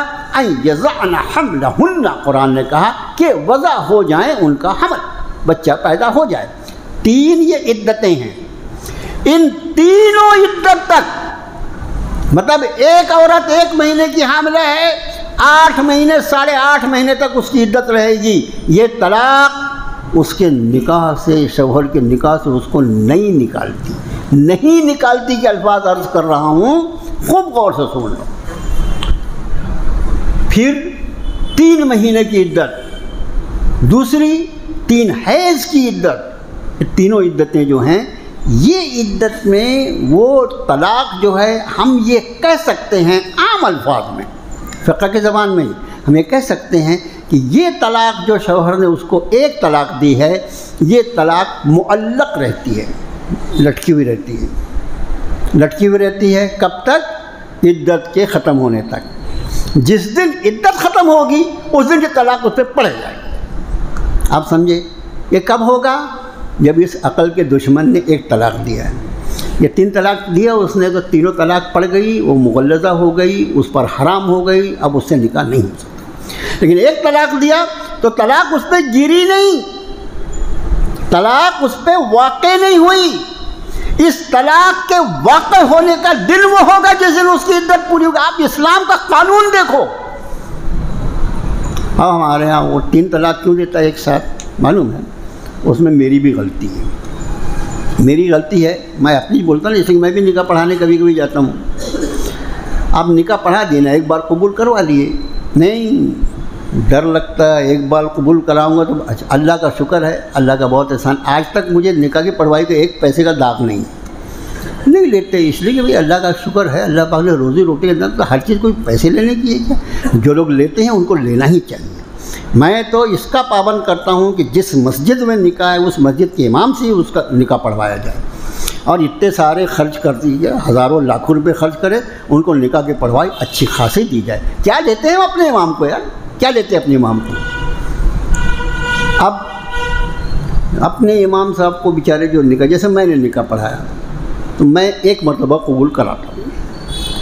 یضعن حملہن، قرآن نے کہا کہ وضع ہو جائیں ان کا حمل، بچہ پیدا ہو جائے۔ 3 یہ عدتیں ہیں، ان تینوں عدت تک، مطلب ایک عورت 1 مہینے کی حاملہ ہے، 8 مہینے 8.5 مہینے تک اس کی عدت رہے گی، یہ طلاق اس کے نکاح سے، شوہر کے نکاح سے اس کو نہیں نکالتی کے الفاظ عرض کر رہا ہوں، خوب غور سے سن لو۔ پھر 3 مہینے کی عدت، دوسری 3 حیض کی عدت، تینوں عدتیں جو ہیں یہ عدت میں وہ طلاق جو ہے ہم یہ کہہ سکتے ہیں عام الفاظ میں، فقہ کی زبان میں ہم یہ کہہ سکتے ہیں کہ یہ طلاق جو شوہر نے اس کو ایک طلاق دی ہے، یہ طلاق معلق رہتی ہے، لٹکی ہوئی رہتی ہے، کب تک؟ عدت کے ختم ہونے تک۔ جس دن عدت ختم ہوگی اس دن یہ طلاق اس پہ پڑ جائے گی۔ آپ سمجھے یہ کب ہوگا؟ جب اس عقل کے دشمن نے ایک طلاق دیا ہے، یہ 3 طلاق دیا اس نے، تو تینوں طلاق پڑ گئی، وہ مغلظہ ہو گئی، اس پر حرام ہو گئی، اب اس سے نکاح نہیں ہو سکتا۔ لیکن ایک طلاق دیا تو طلاق اس پہ گری نہیں، طلاق اس پہ واقع نہیں ہوئی، اس طلاق کے واقع ہونے کا دن وہ ہوگا جس دن اس کی عدت پوری ہوگی۔ آپ اسلام کا قانون دیکھو، اب ہمارے ہاں وہ 3 طلاق کیوں دیتا ہے ایک ساتھ، معلوم ہے؟ اس میں میری بھی غلطی ہے، میں اپنی بولتا ہوں، اس لیے میں بھی نکاح پڑھانے کبھی کبھی جاتا ہوں۔ اب نکاح پڑھا دینا، ایک بار قبول کروا لیے، نہیں ڈر لگتا ہے ایک بار قبول کراؤں گا تو اللہ کا شکر ہے، اللہ کا بہت احسان، آج تک مجھے نکاح کی پڑھوائی کا 1 پیسے کا داغ نہیں لیتے، اس لیے کہ بھئی اللہ کا شکر ہے، اللہ پاک نے روزی روٹی کے اندر تو ہر چیز کوئی پیسے لینے کی ہے کیا، جو لوگ لیتے ہیں ان کو لینا ہی چاہیے۔ میں تو اس کا پابند کرتا ہوں کہ جس مسجد میں نکاح ہے اس مسجد کے امام سے ہی اس کا نکاح پڑھوایا جائے، اور اتنے سارے خرچ کر دیجیے، ہزاروں لاکھوں روپے خرچ کرے، ان کو نکاح کی پڑھوائی اچھی خاصی دی جائے۔ کیا لیتے ہیں اپنے امام کو، یار کیا لیتے ہیں اپنے امام کو؟ اب اپنے امام صاحب کو بیچارے جو نکاح، جیسے میں نے نکاح پڑھایا تو میں 1 مرتبہ قبول کراتا ہوں،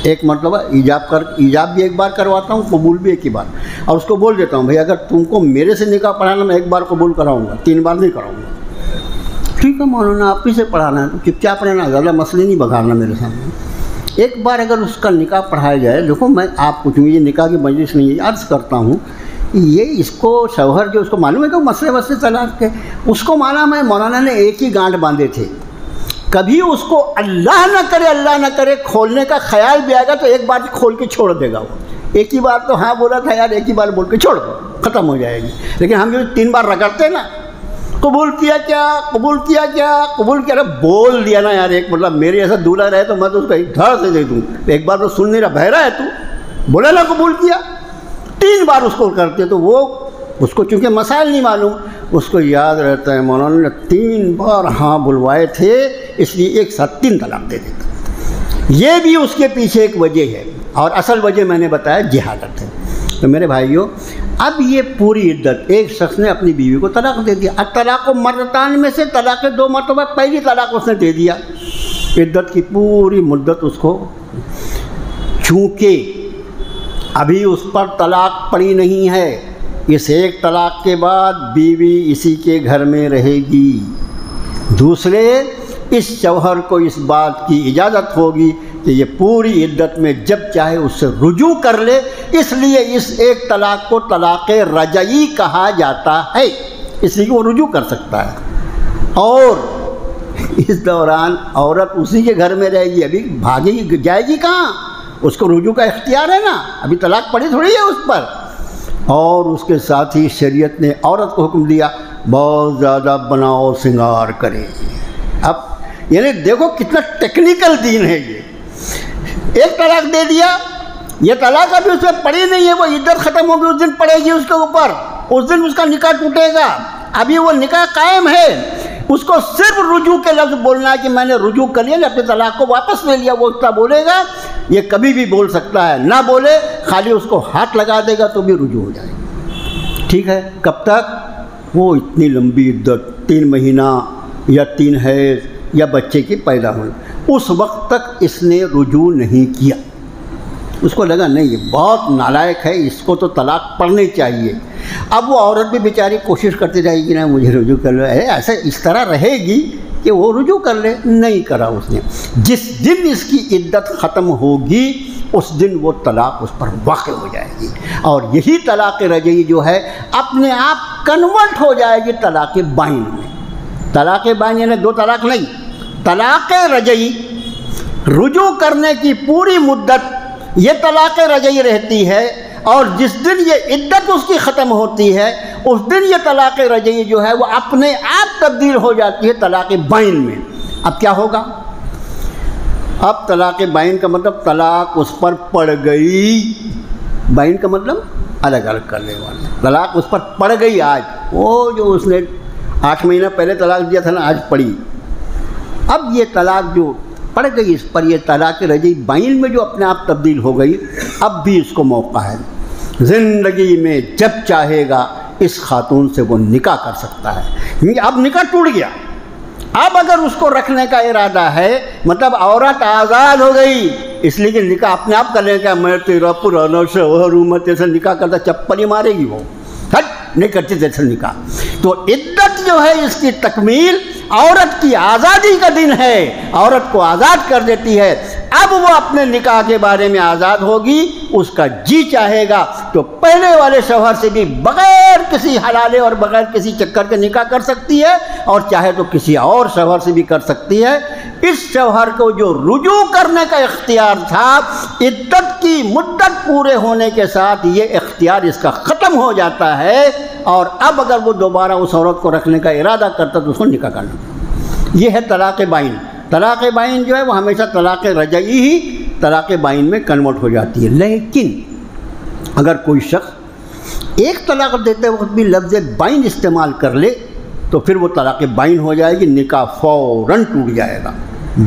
1 مرتبہ ایجاب بھی 1 بار کرواتا ہوں، قبول بھی 1 ہی بار، اور اس کو بول دیتا ہوں بھئی اگر تم کو میرے سے نکاح پڑھانا میں 1 بار قبول کراؤں گا، 3 بار نہیں کراؤں گا۔ ٹھیک ہے مولانا، آپ ہی سے پڑھانا ہے تو چپ چاپ رہنا، زیادہ مسئلے نہیں بگاڑنا میرے سامنے۔ 1 بار اگر اس کا نکاح پڑھایا جائے، دیکھو میں آپ کو، یہ نکاح کی مجلس نہیں ہے، عرض کرتا ہوں، یہ اس کو شوہر جو اس کو معلوم ہے کہ مسئلے طلاق کے، اس کو معلوم ہے مولانا نے 1 ہی گانٹھ باندھے تھے، کبھی اس کو اللہ نہ کرے کھولنے کا خیال بھی آئے گا تو 1 بار کھول کے چھوڑ دے گا، وہ 1 ہی بار تو ہاں بولا تھا یار، 1 ہی بار بول کے چھوڑ دو، ختم ہو جائے گی۔ لیکن ہم جو 3 بار رگڑتے نا، قبول کیا بول دیا نا یار، ایک مطلب میرے ایسا دولہا رہے تو میں تو اس کو ایک دھڑ سے دے دوں، 1 بار تو سن نہیں رہا، بہرا ہے تو، بولا نا قبول کیا، 3 بار اس کو کرتے تو وہ اس کو چونکہ مسائل نہیں معلوم، اس کو یاد رہتا ہے مولانا نے 3 بار ہاں بلوائے تھے، اس لیے ایک ساتھ 3 طلاق دے دیتا۔ یہ بھی اس کے پیچھے ایک وجہ ہے، اور اصل وجہ میں نے بتایا جہالت ہے۔ تو میرے بھائیوں، اب یہ پوری عدت، ایک شخص نے اپنی بیوی کو طلاق دے دیا، اب طلاق و مرتان میں سے طلاق 2 مرتبہ پہلی طلاق اس نے دے دیا، عدت کی پوری مدت اس کو، چونکہ ابھی اس پر طلاق پڑی نہیں ہے، اس ایک طلاق کے بعد بیوی اسی کے گھر میں رہے گی، دوسرے اس شوہر کو اس بات کی اجازت ہوگی کہ یہ پوری عدت میں جب چاہے اس سے رجوع کر لے، اس لیے اس ایک طلاق کو طلاق رجعی کہا جاتا ہے، اس لیے وہ رجوع کر سکتا ہے، اور اس دوران عورت اسی کے گھر میں رہے گی، ابھی بھاگے گی جائے گی کہاں، اس کو رجوع کا اختیار ہے نا، ابھی طلاق پڑی تھوڑی ہے اس پر۔ اور اس کے ساتھ ہی شریعت نے عورت کو حکم دیا بہت زیادہ بناؤ سنگار کرے۔ اب یعنی دیکھو کتنا ٹیکنیکل دین ہے یہ، ایک طلاق دے دیا، یہ طلاق ابھی اس میں پڑی نہیں ہے، وہ عدت ختم ہوگی اس دن پڑے گی اس کے اوپر، اس دن اس کا نکاح ٹوٹے گا، ابھی وہ نکاح قائم ہے، اس کو صرف رجوع کے لفظ بولنا ہے کہ میں نے رجوع کر لیا، اپنے طلاق کو واپس لے لیا، وہ اتنا بولے گا، یہ کبھی بھی بول سکتا ہے، نہ بولے خالی اس کو ہاتھ لگا دے گا تو بھی رجوع ہو جائے گا۔ ٹھیک ہے، کب تک؟ وہ اتنی لمبی عدت، 3 مہینہ یا 3 حیض یا بچے کی پیدا ہونے، اس وقت تک اس نے رجوع نہیں کیا، اس کو لگا نہیں یہ بہت نالائق ہے، اس کو تو طلاق پڑھنی چاہیے۔ اب وہ عورت بھی بیچاری کوشش کرتی رہے گی نا مجھے رجوع کر لو، ایسے اس طرح رہے گی کہ وہ رجوع کر لے، نہیں کرا اس نے۔ جس دن اس کی عدت ختم ہوگی اس دن وہ طلاق اس پر واقع ہو جائے گی، اور یہی طلاق رجعی جو ہے اپنے آپ کنورٹ ہو جائے گی طلاق بائن میں۔ طلاق بائن یعنی 2 طلاق نہیں، طلاق رجعی رجوع کرنے کی پوری مدت یہ طلاق رجعی رہتی ہے، اور جس دن یہ عدت اس کی ختم ہوتی ہے اس دن یہ طلاق رجعی جو ہے وہ اپنے آپ تبدیل ہو جاتی ہے طلاق بائن میں۔ اب کیا ہوگا؟ اب طلاق بائن کا مطلب طلاق اس پر پڑ گئی، بائن کا مطلب الگ الگ کرنے والا، طلاق اس پر پڑ گئی آج، وہ جو اس نے 8 مہینہ پہلے طلاق دیا تھا نا، آج پڑی، اب یہ طلاق جو پڑ گئی اس پر، یہ طلاق رجعی بائن میں جو اپنے آپ تبدیل ہو گئی، اب بھی اس کو موقع ہے، زندگی میں جب چاہے گا اس خاتون سے وہ نکاح کر سکتا ہے، کیونکہ اب نکاح ٹوٹ گیا۔ اب اگر اس کو رکھنے کا ارادہ ہے مطلب عورت آزاد ہو گئی، اس لیے کہ نکاح اپنے آپ کرنے کا، میں تیرا پرانا شوہر ہوں، میں تیسے نکاح کرتا، چپل ہی مارے گی وہ، ہٹ نہیں کرتی تیسے نکاح۔ تو عدت جو ہے اس کی تکمیل عورت کی آزادی کا دن ہے، عورت کو آزاد کر دیتی ہے، اب وہ اپنے نکاح کے بارے میں آزاد ہوگی، اس کا جی چاہے گا تو پہلے والے شوہر سے بھی بغیر کسی حلالے اور بغیر کسی چکر کے نکاح کر سکتی ہے، اور چاہے تو کسی اور شوہر سے بھی کر سکتی ہے۔ اس شوہر کو جو رجوع کرنے کا اختیار تھا، عدت کی مدت پورے ہونے کے ساتھ یہ اختیار اس کا ختم ہو جاتا ہے، اور اب اگر وہ دوبارہ اس عورت کو رکھنے کا ارادہ کرتا تو اس کو نکاح کرنا۔ یہ ہے طلاق بائن۔ طلاق بائن جو ہے وہ ہمیشہ طلاق رجعی ہی طلاق بائن میں کنورٹ ہو جاتی ہے، لیکن اگر کوئی شخص ایک طلاق دیتے وقت بھی لفظ بائن استعمال کر لے تو پھر وہ طلاق بائن ہو جائے گی، نکاح فوراً ٹوٹ جائے گا۔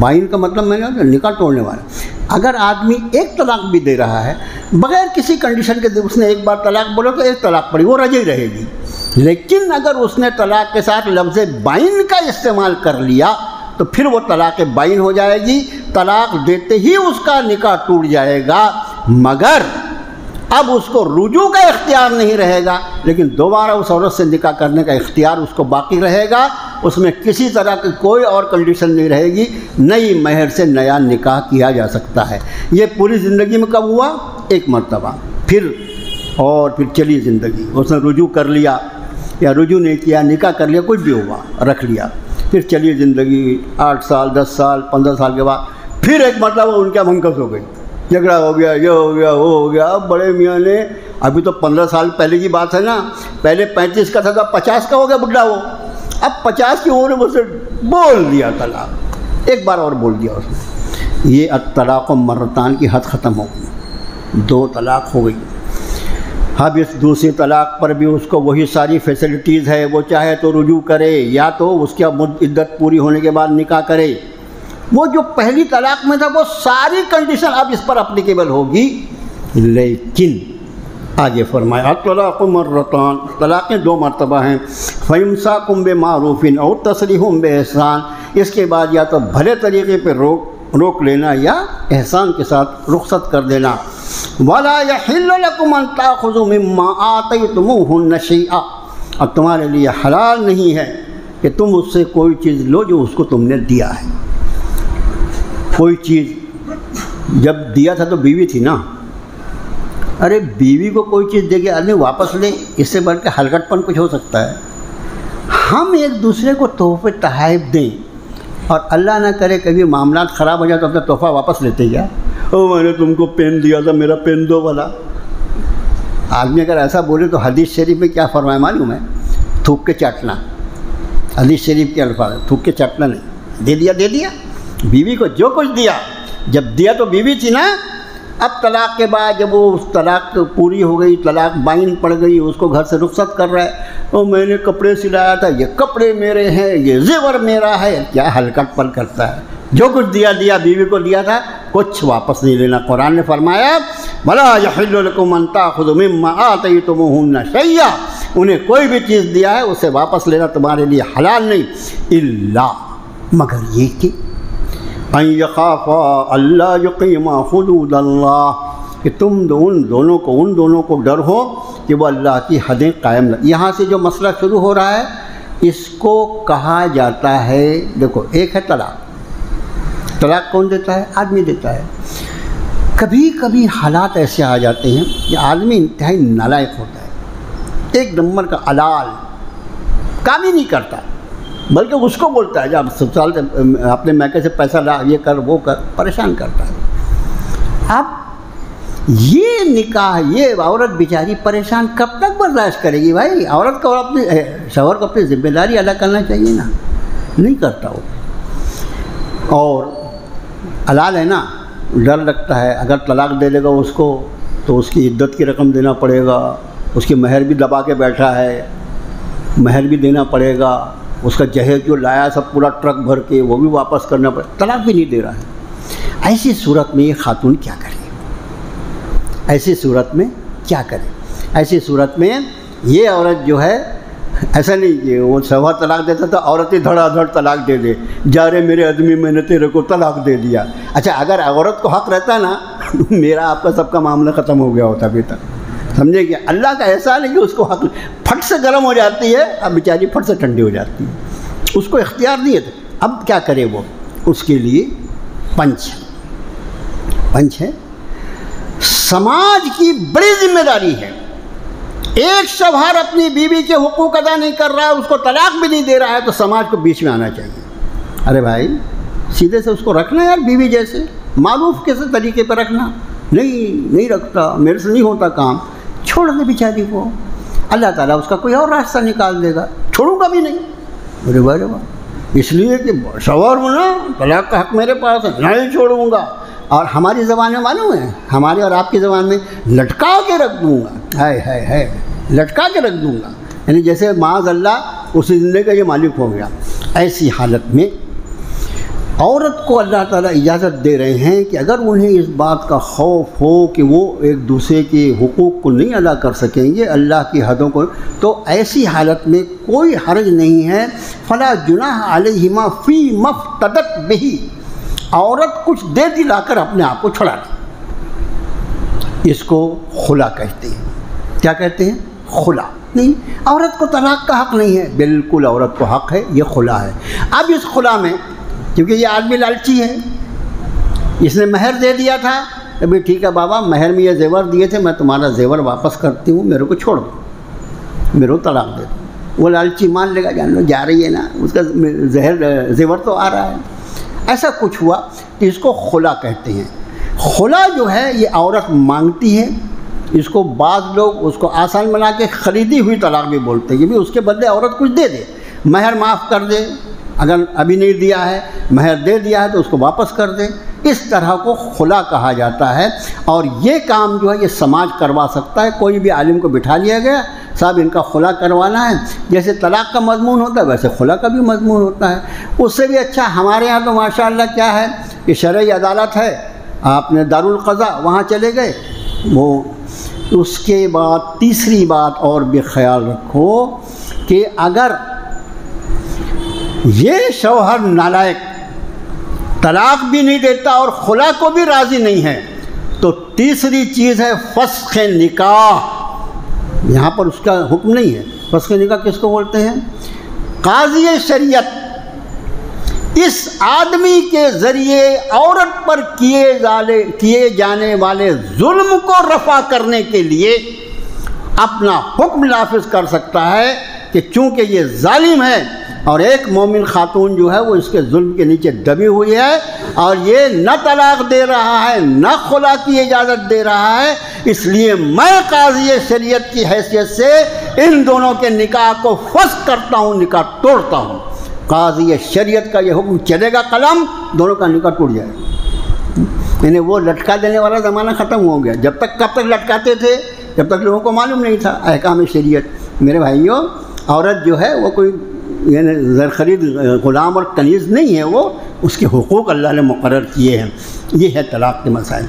بائن کا مطلب میں نے نکاح توڑنے والا۔ اگر آدمی ایک طلاق بھی دے رہا ہے بغیر کسی کنڈیشن کے، اس نے ایک بار طلاق بولا تو ایک طلاق پڑی، وہ رجعی رہے گی، لیکن اگر اس نے طلاق کے ساتھ لفظ بائن کا استعمال کر لیا تو پھر وہ طلاق بائن ہو جائے گی، طلاق دیتے ہی اس کا نکاح ٹوٹ جائے گا، مگر اب اس کو رجوع کا اختیار نہیں رہے گا، لیکن دوبارہ اس عورت سے نکاح کرنے کا اختیار اس کو باقی رہے گا، اس میں کسی طرح کی کوئی اور کنڈیشن نہیں رہے گی، نئی مہر سے نیا نکاح کیا جا سکتا ہے۔ یہ پوری زندگی میں کب ہوا؟ ایک مرتبہ، پھر چلی زندگی، اس نے رجوع کر لیا یا رجوع نہیں کیا، نکاح کر لیا، کچھ بھی ہوا، رکھ لیا، پھر چلی زندگی 8 سال 10 سال 15 سال کے بعد پھر ایک مرتبہ ان کا منقص ہو گئی، جھگڑا ہو گیا، یہ ہو گیا، وہ ہو گیا۔ اب بڑے میاں نے، ابھی تو 15 سال پہلے کی بات ہے نا، پہلے 35 کا تھا، 50 کا ہو گیا بڈھا وہ، اب 50 کی عمر میں مجھ سے بول دیا طلاق، ایک بار اور بول دیا اس نے، یہ الطلاق مرتان کی حد ختم ہو گئی، 2 طلاق ہو گئی۔ اب اس دوسری طلاق پر بھی اس کو وہی ساری فیسلٹیز ہے، وہ چاہے تو رجوع کرے یا تو اس کی عدت پوری ہونے کے بعد نکاح کرے، وہ جو پہلی طلاق میں تھا وہ ساری کنڈیشن اب اس پر اپلیکیبل ہوگی، لیکن آگے فرمایا الطلاق مرتان، طلاقیں 2 مرتبہ ہیں، فَإِمْسَاكُمْ بِمَعْرُوفٍ أَوْ تَسْرِيحٌ بِإِحْسَان، اس کے بعد یا تو بھلے طریقے پہ روک لینا یا احسان کے ساتھ رخصت کر دینا۔ وَلَا يَحِلُّ لَكُمْ أَن تَأْخُذُوا مِمَّا آتَيْتُمُوهُنَّ شَيْئًا، اور تمہارے لیے حلال نہیں ہے کہ تم اس سے کوئی چیز لو جو اس کو تم نے دیا ہے۔ کوئی چیز جب دیا تھا تو بیوی تھی نا، ارے بیوی کو کوئی چیز دے کے آدمی واپس لے، اس سے بڑھ کے ہلکٹ پن کچھ ہو سکتا ہے؟ ہم ایک دوسرے کو تحفے تحائف دیں اور اللہ نہ کرے کبھی معاملات خراب ہو جائے تو اپنا تحفہ واپس لیتے کیا؟ میں نے تم کو پین دیا تھا، میرا پین دو والا۔ آدمی اگر ایسا بولے تو حدیث شریف میں کیا فرمایا معلوم ہے؟ تھوک کے چاٹنا، حدیث شریف کے الفاظ، تھوک کے چاٹنا نہیں، دے دیا دے دیا۔ بیوی کو جو کچھ دیا، جب دیا تو بیوی تھی نا، اب طلاق کے بعد جب وہ اس طلاق پوری ہو گئی، طلاق بائن پڑ گئی، اس کو گھر سے رخصت کر رہا ہے، اور میں نے کپڑے سلایا تھا، یہ کپڑے میرے ہیں، یہ زیور میرا ہے، کیا ہلکٹ پن کرتا ہے؟ جو کچھ دیا بیوی کو دیا تھا کچھ واپس نہیں لینا۔ قرآن نے فرمایا وَلَا يَحِلُّ لَكُمْ أَن تَأْخُذُوا مِمَّا آتَيْتُمُوهُنَّ شَيْئًا، انہیں کوئی بھی چیز دیا ہے اسے واپس لینا تمہارے لیے حلال نہیں، الا مگر یہ کہ ان يخافا الا يقيما حدود اللہ، کہ تم ان دونوں کو ڈر ہو کہ وہ اللہ کی حدیں قائم نہ۔ یہاں سے جو مسئلہ شروع ہو رہا ہے اس کو کہا جاتا ہے، دیکھو ایک ہے طلاق، طلاق کون دیتا ہے؟ آدمی دیتا ہے۔ کبھی کبھی حالات ایسے آ جاتے ہیں کہ آدمی انتہائی نالائق ہوتا ہے، ایک نمبر کا علال، کام ہی نہیں کرتا، بلکہ اس کو بولتا ہے جب سسرال اپنے میکے سے پیسہ لا، یہ کر وہ کر، پریشان کرتا ہے۔ اب یہ نکاح، یہ عورت بیچاری پریشان کب تک برداشت کرے گی؟ بھائی عورت کو اپنی شوہر کو اپنی ذمہ داری ادا کرنا چاہیے نا، نہیں کرتا وہ۔ اور حلال ہے نا، ڈر لگتا ہے اگر طلاق دے دے گا اس کو تو اس کی عدت کی رقم دینا پڑے گا، اس کی مہر بھی دبا کے بیٹھا ہے، مہر بھی دینا پڑے گا، اس کا جہیز جو لایا سب پورا ٹرک بھر کے وہ بھی واپس کرنا پڑے، طلاق بھی نہیں دے رہا ہے۔ ایسی صورت میں یہ خاتون کیا کرے؟ ایسی صورت میں کیا کرے؟ ایسی صورت میں یہ عورت جو ہے، ایسا نہیں کہ وہ شوہر طلاق دیتا تو عورت ہی دھڑا دھڑ طلاق دے دے، جا رے میرے آدمی میں نے تیرے کو طلاق دے دیا۔ اچھا اگر عورت کو حق رہتا نا، میرا آپ کا سب کا معاملہ ختم ہو گیا ہوتا ابھی تک، سمجھے کہ اللہ کا احسان ہے کہ اس کو حق، پھٹ سے گرم ہو جاتی ہے، اب بیچاری پھٹ سے ٹھنڈی ہو جاتی ہے، اس کو اختیار نہیں ہے۔ اب کیا کرے وہ؟ اس کے لیے پنچ ہے، سماج کی بڑی ذمہ داری ہے۔ ایک شوہر اپنی بیوی کے حقوق ادا نہیں کر رہا ہے، اس کو طلاق بھی نہیں دے رہا ہے، تو سماج کو بیچ میں آنا چاہیے۔ ارے بھائی سیدھے سے اس کو رکھنا یار، بیوی جیسے معروف کیسے طریقے پہ رکھنا، نہیں رکھتا، میرے سے نہیں ہوتا کام، چھوڑ دے بیچاری کو، اللہ تعالیٰ اس کا کوئی اور راستہ نکال دے گا، چھوڑوں گا بھی نہیں۔ ارے واہ، اس لیے کہ شوہر ہوں نا، طلاق کا حق میرے پاس ہے، نہیں چھوڑوں گا۔ اور ہماری زبان میں معلوم ہے، ہماری اور آپ کی زبان میں لٹکا کے رکھ دوں گا، ہے لٹکا کے رکھ دوں گا، یعنی جیسے معاذ اللہ اس زندگی کا یہ مالک ہو گیا۔ ایسی حالت میں عورت کو اللہ تعالیٰ اجازت دے رہے ہیں کہ اگر انہیں اس بات کا خوف ہو کہ وہ ایک دوسرے کے حقوق کو نہیں ادا کر سکیں گے، اللہ کی حدوں کو، تو ایسی حالت میں کوئی حرج نہیں ہے، فلا جناح علیہما فی مفتدت بہ، عورت کچھ دے دلا کر اپنے آپ کو چھڑا لے، اس کو خلا کہتے ہیں۔ کیا کہتے ہیں؟ خلا۔ نہیں، عورت کو طلاق کا حق نہیں ہے، بالکل عورت کو حق ہے، یہ خلا ہے۔ اب اس خلا میں کیونکہ یہ آدمی لالچی ہے، اس نے مہر دے دیا تھا، ابھی ٹھیک ہے بابا مہر میں یہ زیور دیے تھے، میں تمہارا زیور واپس کرتی ہوں، میرے کو چھوڑ دو، میرے کو طلاق دے دو۔ وہ لالچی مان لے گا، جان لو جا رہی ہے نا، اس کا زیور تو آ رہا ہے۔ ایسا کچھ ہوا کہ اس کو خلا کہتے ہیں۔ خلا جو ہے یہ عورت مانگتی ہے، اس کو بعض لوگ اس کو آسان بنا کے خریدی ہوئی طلاق بھی بولتے ہیں کہ بھی اس کے بدلے عورت کچھ دے دے، مہر معاف کر دے، اگر ابھی نہیں دیا ہے، مہر دے دیا ہے تو اس کو واپس کر دے، اس طرح کو خلا کہا جاتا ہے۔ اور یہ کام جو ہے یہ سماج کروا سکتا ہے، کوئی بھی عالم کو بٹھا لیا گیا، صاحب ان کا خلا کروانا ہے، جیسے طلاق کا مضمون ہوتا ہے ویسے خلا کا بھی مضمون ہوتا ہے۔ اس سے بھی اچھا ہمارے ہاں تو ماشاءاللہ کیا ہے کہ شرعی عدالت ہے، آپ نے دارالقضاء وہاں چلے گئے، وہ اس کے بعد تیسری بات اور بھی خیال رکھو کہ اگر یہ شوہر نالائق طلاق بھی نہیں دیتا اور خلا کو بھی راضی نہیں ہے تو تیسری چیز ہے فسخ نکاح. یہاں پر اس کا حکم نہیں ہے. فسخ نکاح کس کو بولتے ہیں؟ قاضی شریعت اس آدمی کے ذریعے عورت پر کیے جانے والے ظلم کو رفع کرنے کے لیے اپنا حکم نافذ کر سکتا ہے کہ چونکہ یہ ظالم ہے اور ایک مومن خاتون جو ہے وہ اس کے ظلم کے نیچے دبی ہوئی ہے اور یہ نہ طلاق دے رہا ہے نہ خلا کی اجازت دے رہا ہے، اس لیے میں قاضی شریعت کی حیثیت سے ان دونوں کے نکاح کو فسخ کرتا ہوں، نکاح توڑتا ہوں. قاضی شریعت کا یہ حکم چلے گا قلم، دونوں کا نکاح ٹوٹ جائے گا. یعنی وہ لٹکا دینے والا زمانہ ختم ہو گیا. جب تک کب تک لٹکاتے تھے؟ جب تک لوگوں کو معلوم نہیں تھا احکام شریعت. میرے بھائیوں، عورت جو ہے وہ کوئی یعنی زرخرید غلام اور کنیز نہیں ہے، وہ اس کے حقوق اللہ نے مقرر کیے ہیں. یہ ہے طلاق کے مسائل.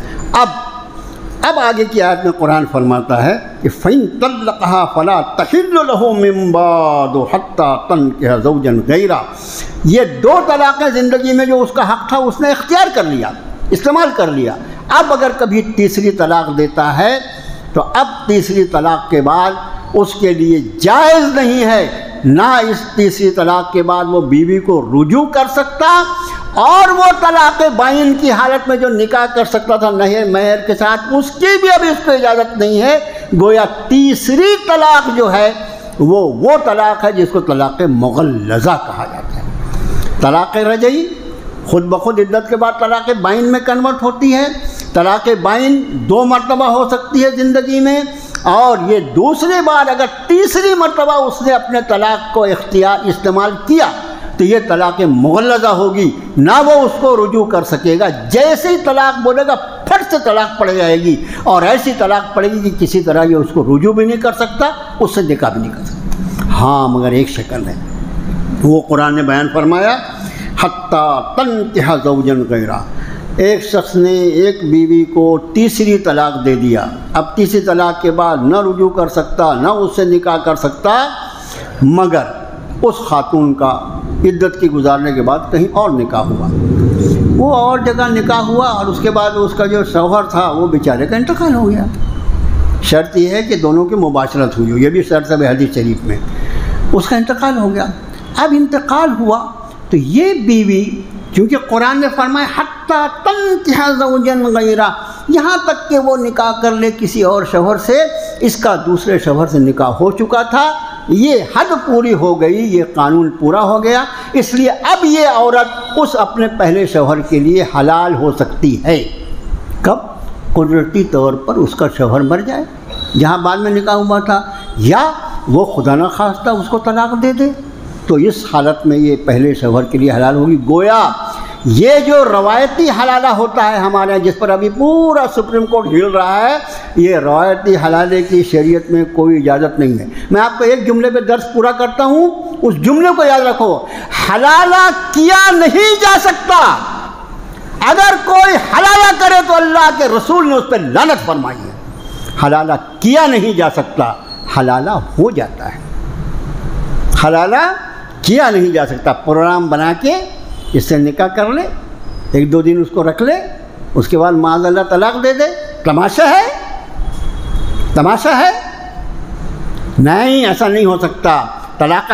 اب آگے کی آیت میں قرآن فرماتا ہے کہ فَإِن طَلَّقَهَا فَلَا تَحِلُّ لَهُ مِن بَعْدُ حَتَّى تَنكِحَ زَوْجًا غَيْرَهُ. یہ دو طلاقیں زندگی میں جو اس کا حق تھا اس نے اختیار کر لیا، استعمال کر لیا. اب اگر کبھی تیسری طلاق دیتا ہے تو اب تیسری طلاق کے بعد اس کے لیے جائز نہیں ہے، نہ اس تیسری طلاق کے بعد وہ بیوی کو رجوع کر سکتا، اور وہ طلاق بائن کی حالت میں جو نکاح کر سکتا تھا مہر کے ساتھ، اس کی بھی ابھی اس کو اجازت نہیں ہے. گویا تیسری طلاق جو ہے وہ طلاق ہے جس کو طلاق مغلظہ کہا جاتا ہے. طلاق رجعی خود بخود عدت کے بعد طلاق بائن میں کنورٹ ہوتی ہے. طلاق بائن 2 مرتبہ ہو سکتی ہے زندگی میں، اور یہ دوسری بار اگر تیسری مرتبہ اس نے اپنے طلاق کو استعمال کیا تو یہ طلاق مغلظہ ہوگی، نہ وہ اس کو رجوع کر سکے گا. جیسے ہی طلاق بولے گا پھٹ سے طلاق پڑ جائے گی، اور ایسی طلاق پڑے گی کہ کسی طرح یہ اس کو رجوع بھی نہیں کر سکتا، اس سے نکاح بھی نہیں کر سکتا. ہاں مگر ایک شکل ہے، وہ قرآن نے بیان فرمایا حتیٰ تنکح زوجا غیرہ. ایک شخص نے ایک بیوی کو تیسری طلاق دے دیا. اب تیسری طلاق کے بعد نہ رجوع کر سکتا نہ اس سے نکاح کر سکتا، مگر اس خاتون کا عدت کی گزارنے کے بعد کہیں اور نکاح ہوا، وہ اور جگہ نکاح ہوا، اور اس کے بعد اس کا جو شوہر تھا وہ بیچارے کا انتقال ہو گیا. شرط یہ ہے کہ دونوں کی مباشرت ہوئی ہو، یہ بھی شرط ہے حدیث شریف میں. اس کا انتقال ہو گیا. اب انتقال ہوا تو یہ بیوی، کیونکہ قرآن نے فرمایا حتیٰ تنکح زوجا غیرہ، یہاں تک کہ وہ نکاح کر لے کسی اور شوہر سے. اس کا دوسرے شوہر سے نکاح ہو چکا تھا، یہ حد پوری ہو گئی، یہ قانون پورا ہو گیا. اس لیے اب یہ عورت اس اپنے پہلے شوہر کے لیے حلال ہو سکتی ہے. کب؟ قدرتی طور پر اس کا شوہر مر جائے جہاں بعد میں نکاح ہوا تھا، یا وہ خدا نہ خواستہ اس کو طلاق دے دے، تو اس حالت میں یہ پہلے شوہر کے لیے حلال ہوگی. گویا یہ جو روایتی حلالہ ہوتا ہے ہمارے یہاں، جس پر ابھی پورا سپریم کورٹ ہل رہا ہے، یہ روایتی حلالے کی شریعت میں کوئی اجازت نہیں ہے. میں آپ کو ایک جملے پہ درس پورا کرتا ہوں، اس جملے کو یاد رکھو. حلالہ کیا نہیں جا سکتا. اگر کوئی حلالہ کرے تو اللہ کے رسول نے اس پہ لعنت فرمائی ہے. حلالہ کیا نہیں جا سکتا، حلالہ ہو جاتا ہے. حلالہ کیا نہیں جا سکتا. پروگرام بنا کے اس سے نکاح کر لے، 1-2 دن اس کو رکھ لے، اس کے بعد معاذ اللہ طلاق دے دے. تماشا ہے، تماشا ہے. نہیں، ایسا نہیں ہو سکتا. طلاق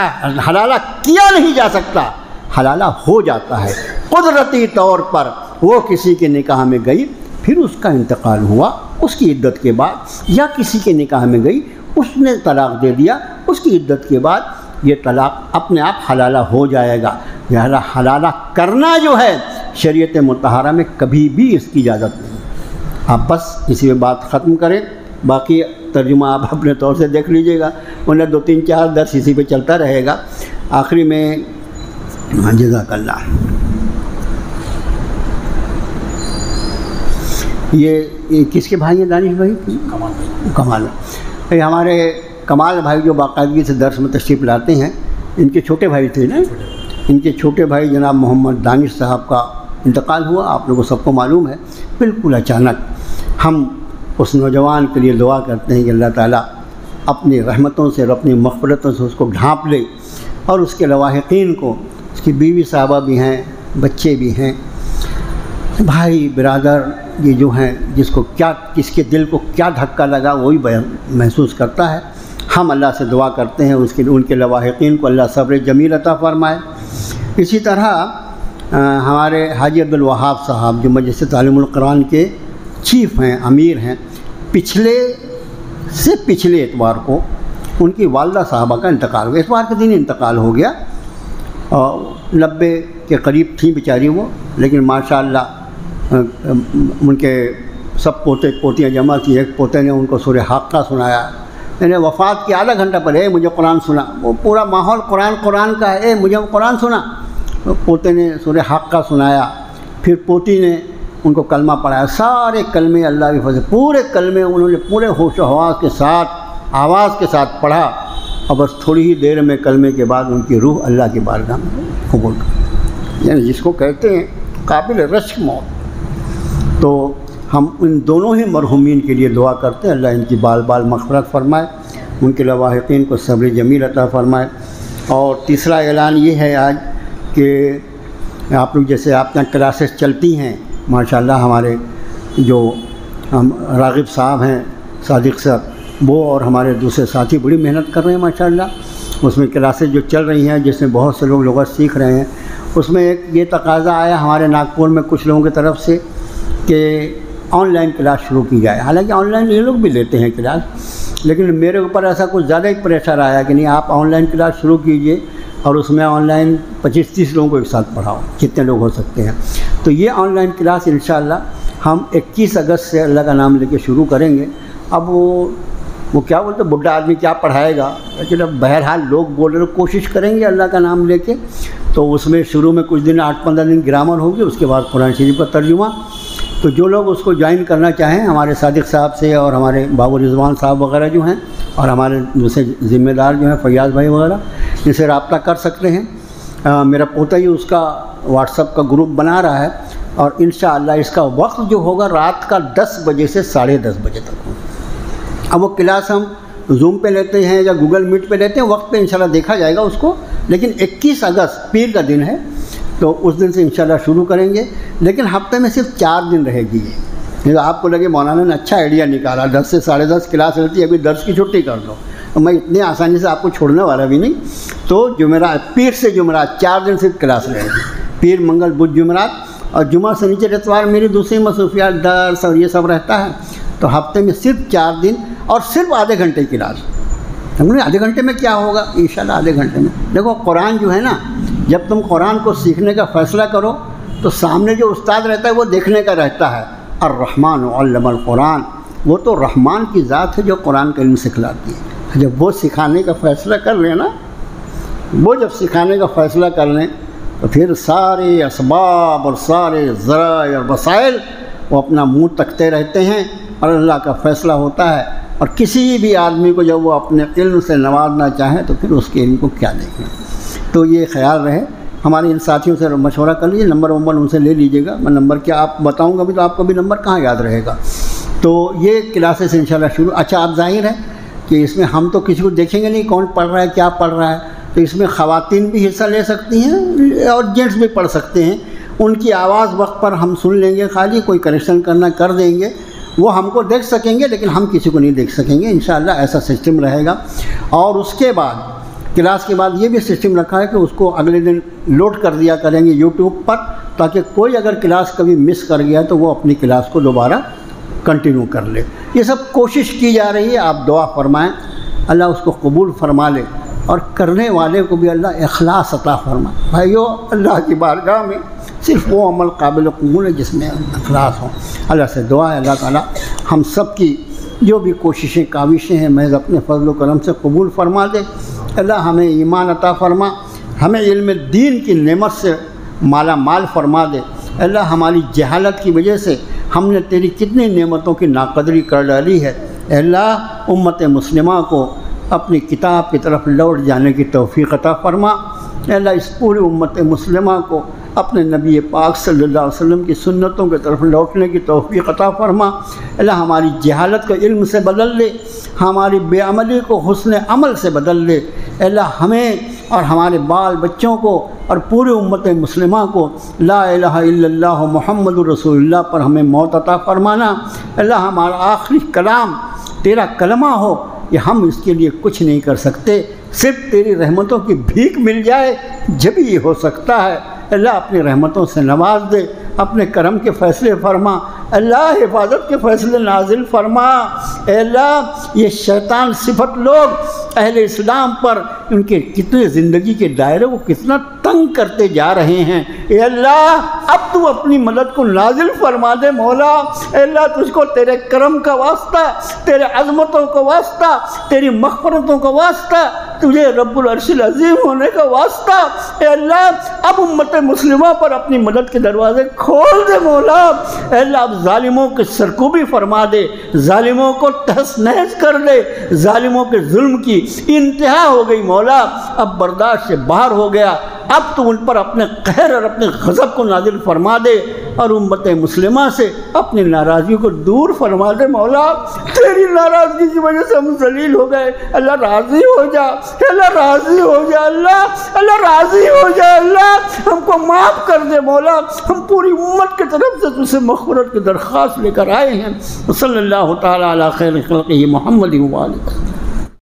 حلالہ کیا نہیں جا سکتا، حلالہ ہو جاتا ہے. قدرتی طور پر وہ کسی کے نکاح میں گئی، پھر اس کا انتقال ہوا اس کی عدت کے بعد، یا کسی کے نکاح میں گئی اس نے طلاق دے دیا، اس کی عدت کے بعد یہ طلاق اپنے آپ حلالہ ہو جائے گا. لہذا حلالہ کرنا جو ہے شریعت مطہرہ میں کبھی بھی اس کی اجازت نہیں. آپ بس اسی میں بات ختم کریں، باقی ترجمہ آپ اپنے طور سے دیکھ لیجئے گا، انہیں 2-3-4 درس اسی پہ چلتا رہے گا. آخری میں جزاک اللہ. یہ کس کے بھائی ہیں دانش بھائی؟ کمال بھائی. ہمارے کمال بھائی جو باقاعدگی سے درس میں تشریف لاتے ہیں، ان کے چھوٹے بھائی تھے نا، ان کے چھوٹے بھائی جناب محمد دانش صاحب کا انتقال ہوا. آپ لوگوں کو سب کو معلوم ہے، بالکل اچانک. ہم اس نوجوان کے لیے دعا کرتے ہیں کہ اللہ تعالیٰ اپنی رحمتوں سے اور اپنی مغفرتوں سے اس کو ڈھانپ لے، اور اس کے لواحقین کو، اس کی بیوی صاحبہ بھی ہیں، بچے بھی ہیں، بھائی برادر یہ جو ہیں جس کو کیا، کس کے دل کو کیا دھکا لگا وہی محسوس کرتا ہے۔ ہم اللہ سے دعا کرتے ہیں ان کے لواحقین کو اللہ صبر جمیل عطا فرمائے۔ اسی طرح ہمارے حاجی عبدالوہاب صاحب جو مجلس تعلیم القرآن کے چیف ہیں، امیر ہیں، پچھلے اتوار کو ان کی والدہ صاحبہ کا انتقال ہو گیا، اتوار کے دن انتقال ہو گیا، اور 90 کے قریب تھیں بیچاری وہ، لیکن ماشاءاللہ ان کے سب پوتے پوتیاں جمع تھیں، ایک پوتے نے ان کو سورہ حاقہ سنایا، میں نے وفات کے آدھا گھنٹہ پہلے مجھے قرآن سنا، وہ پورا ماحول قرآن کا ہے، مجھے قرآن سنا، پوتے نے سورہ حاقہ سنایا، پھر پوتی نے ان کو کلمہ پڑھایا، سارے کلمے اللہ کی فضل، پورے کلمے انہوں نے پورے ہوش و حواس کے ساتھ، آواز کے ساتھ پڑھا، اور بس تھوڑی ہی دیر میں کلمے کے بعد ان کی روح اللہ کی بارگاہ میں قبول کر، یعنی جس کو کہتے ہیں قابل رشک موت۔ تو ہم ان دونوں ہی مرحومین کے لیے دعا کرتے ہیں، اللہ ان کی بال بال مغفرت فرمائے، ان کے لواحقین کو صبر جمیل عطا فرمائے۔ اور تیسرا اعلان یہ ہے آج کہ آپ لوگ جیسے آپ کے کلاسز چلتی ہیں، ماشاءاللہ ہمارے جو راغب صاحب ہیں، صادق صاحب، وہ اور ہمارے دوسرے ساتھی بڑی محنت کر رہے ہیں ماشاءاللہ، اس میں کلاسز جو چل رہی ہیں جس میں بہت سے لوگ لغت سیکھ رہے ہیں، اس میں ایک یہ تقاضا آیا ہمارے ناگپور میں کچھ لوگوں کی طرف سے کہ آن لائن کلاس شروع کی جائے، حالانکہ آن لائن یہ لوگ بھی لیتے ہیں کلاس، لیکن میرے اوپر ایسا کچھ زیادہ ہی پریشر آیا کہ نہیں آپ آن لائن کلاس شروع کیجئے، اور اس میں آن لائن 25-30 لوگوں کو ایک ساتھ پڑھاؤ، جتنے لوگ ہو سکتے ہیں۔ تو یہ آن لائن کلاس انشاءاللہ ہم 21 اگست سے اللہ کا نام لے کے شروع کریں گے۔ اب وہ کیا بولتے بڈھا آدمی کیا پڑھائے گا، لیکن اب بہرحال لوگ بول رہے کوشش کریں گے اللہ کا نام لے کے، تو اس میں شروع میں کچھ دن 8-15 دن گرامر ہوگی، اس کے بعد قرآن شریف کا ترجمہ۔ تو جو لوگ اس کو جوائن کرنا چاہیں ہمارے صادق صاحب سے، اور ہمارے بابو رضوان صاحب وغیرہ جو ہیں، اور ہمارے دوسرے ذمہ دار جو ہیں فیاض بھائی وغیرہ، ان سے رابطہ کر سکتے ہیں۔ میرا پوتا ہی اس کا واٹس ایپ کا گروپ بنا رہا ہے، اور انشاءاللہ اس کا وقت جو ہوگا رات کا 10 بجے سے 10:30 بجے تک ہوگا۔ اب وہ کلاس ہم زوم پہ لیتے ہیں یا گوگل میٹ پہ لیتے ہیں، وقت پہ انشاءاللہ دیکھا جائے گا اس کو، لیکن 21 اگست پیر کا دن ہے، تو اس دن سے انشاءاللہ شروع کریں گے، لیکن ہفتے میں صرف 4 دن رہے گی یہ۔ آپ کو لگے مولانا نے اچھا آئیڈیا نکالا، 10 سے 10:30 کلاس رہتی ہے، ابھی درس کی چھٹی کر دو، میں اتنی آسانی سے آپ کو چھوڑنے والا بھی نہیں۔ تو جمعرات، پیر سے جمعرات 4 دن صرف کلاس رہے گی، پیر منگل بدھ جمعرات، اور جمعہ سنیچر اتوار میری دوسری مصروفیات درس اور یہ سب رہتا ہے، تو ہفتے میں صرف 4 دن اور صرف آدھے گھنٹے کی کلاس۔ آدھے گھنٹے میں کیا ہوگا؟ انشاءاللہ آدھے گھنٹے میں دیکھو قرآن جو ہے نا، جب تم قرآن کو سیکھنے کا فیصلہ کرو تو سامنے جو استاد رہتا ہے وہ دیکھنے کا رہتا ہے، الرحمن علم القرآن، وہ تو رحمان کی ذات ہے جو قرآن کا علم سکھلاتی ہے۔ جب وہ سکھانے کا فیصلہ کر لیں نا، وہ جب سکھانے کا فیصلہ کر لیں تو پھر سارے اسباب اور سارے ذرائع اور وسائل وہ اپنا منہ تکتے رہتے ہیں، اور اللہ کا فیصلہ ہوتا ہے۔ اور کسی بھی آدمی کو جب وہ اپنے علم سے نوازنا چاہے تو پھر اس کے علم کو کیا دیکھیں۔ تو یہ خیال رہے، ہمارے ان ساتھیوں سے مشورہ کر لیجیے، نمبر ان سے لے لیجیے گا، میں نمبر کیا آپ بتاؤں گا بھی تو آپ کو بھی نمبر کہاں یاد رہے گا۔ تو یہ کلاسز انشاءاللہ شروع۔ اچھا آپ ظاہر ہے کہ اس میں ہم تو کسی کو دیکھیں گے نہیں کون پڑھ رہا ہے کیا پڑھ رہا ہے، تو اس میں خواتین بھی حصہ لے سکتی ہیں اور جینٹس بھی پڑھ سکتے ہیں، ان کی آواز وقت پر ہم سن لیں گے، خالی کوئی کریکشن کرنا کر دیں گے، وہ ہم کو دیکھ سکیں گے لیکن ہم کسی کو نہیں دیکھ سکیں گے، انشاءاللہ ایسا سسٹم رہے گا۔ اور اس کے بعد کلاس کے بعد یہ بھی سسٹم رکھا ہے کہ اس کو اگلے دن لوڈ کر دیا کریں گے یوٹیوب پر، تاکہ کوئی اگر کلاس کبھی مس کر گیا تو وہ اپنی کلاس کو دوبارہ کنٹینیو کر لے۔ یہ سب کوشش کی جا رہی ہے، آپ دعا فرمائیں اللہ اس کو قبول فرما لے، اور کرنے والے کو بھی اللہ اخلاص عطا فرمائے۔ بھائیو، اللہ کی بارگاہ میں صرف وہ عمل قابل قبول ہے جس میں اخلاص ہو۔ اللہ سے دعا ہے اللہ تعالیٰ ہم سب کی جو بھی کوششیں کاوشیں ہیں محض اپنے فضل و کرم سے قبول فرما دے۔ اللہ ہمیں ایمان عطا فرما، ہمیں علم دین کی نعمت سے مالا مال فرما دے۔ اللہ ہماری جہالت کی وجہ سے ہم نے تیری کتنی نعمتوں کی ناقدری کر ڈالی ہے۔ اللہ امت مسلمہ کو اپنی کتاب کی طرف لوٹ جانے کی توفیق عطا فرما۔ اللہ اس پوری امت مسلمہ کو اپنے نبی پاک صلی اللہ علیہ وسلم کی سنتوں کی طرف لوٹنے کی توفیق عطا فرما۔ اللہ ہماری جہالت کو علم سے بدل دے، ہماری بے عملی کو حسن عمل سے بدل دے۔ اللہ ہمیں اور ہمارے بال بچوں کو اور پورے امت مسلمہ کو لا الہ الا اللہ محمد رسول اللہ پر ہمیں موت عطا فرمانا۔ اللہ ہمارا آخری کلام تیرا کلمہ ہو، یہ ہم اس کے لیے کچھ نہیں کر سکتے، صرف تیری رحمتوں کی بھیک مل جائے جب یہ ہو سکتا ہے۔ اللہ اپنی رحمتوں سے نواز دے، اپنے کرم کے فیصلے فرما، اللہ حفاظت کے فیصلے نازل فرما۔ اے اللہ یہ شیطان صفت لوگ اہل اسلام پر ان کے کتنے زندگی کے دائرے کو کتنا تنگ کرتے جا رہے ہیں، اے اللہ اب تو اپنی مدد کو نازل فرما دے مولا۔ اے اللہ تجھ کو تیرے کرم کا واسطہ، تیرے عظمتوں کا واسطہ، تیری مغفرتوں کا واسطہ، تجھے رب العرش العظیم ہونے کا واسطہ، اے اللہ اب امت مسلمہ پر اپنی مدد کے دروازے کھول دے مولا۔ اے اللہ اب ظالموں کی سرکوبی فرما دے، ظالموں کو تہس نہس کر دے، ظالموں کے ظلم کی انتہا ہو گئی مولا، اب برداشت سے باہر ہو گیا، اب تو ان پر اپنے قہر اور اپنے غضب کو نازل فرما دے اور امت مسلمہ سے اپنی ناراضی کو دور فرما دے مولا۔ تیری ناراضگی کی وجہ سے ہم ذلیل ہو گئے، اللہ راضی ہو جا، اللہ راضی ہو جا، اللہ راضی ہو جا، اللہ ہم کو معاف کر دے مولا۔ ہم پوری امت کی طرف سے تجھ سے مغفرت کی درخواست لے کر آئے ہیں۔ صلی اللہ تعالیٰ علی خیر خلقہ محمد و آلہ۔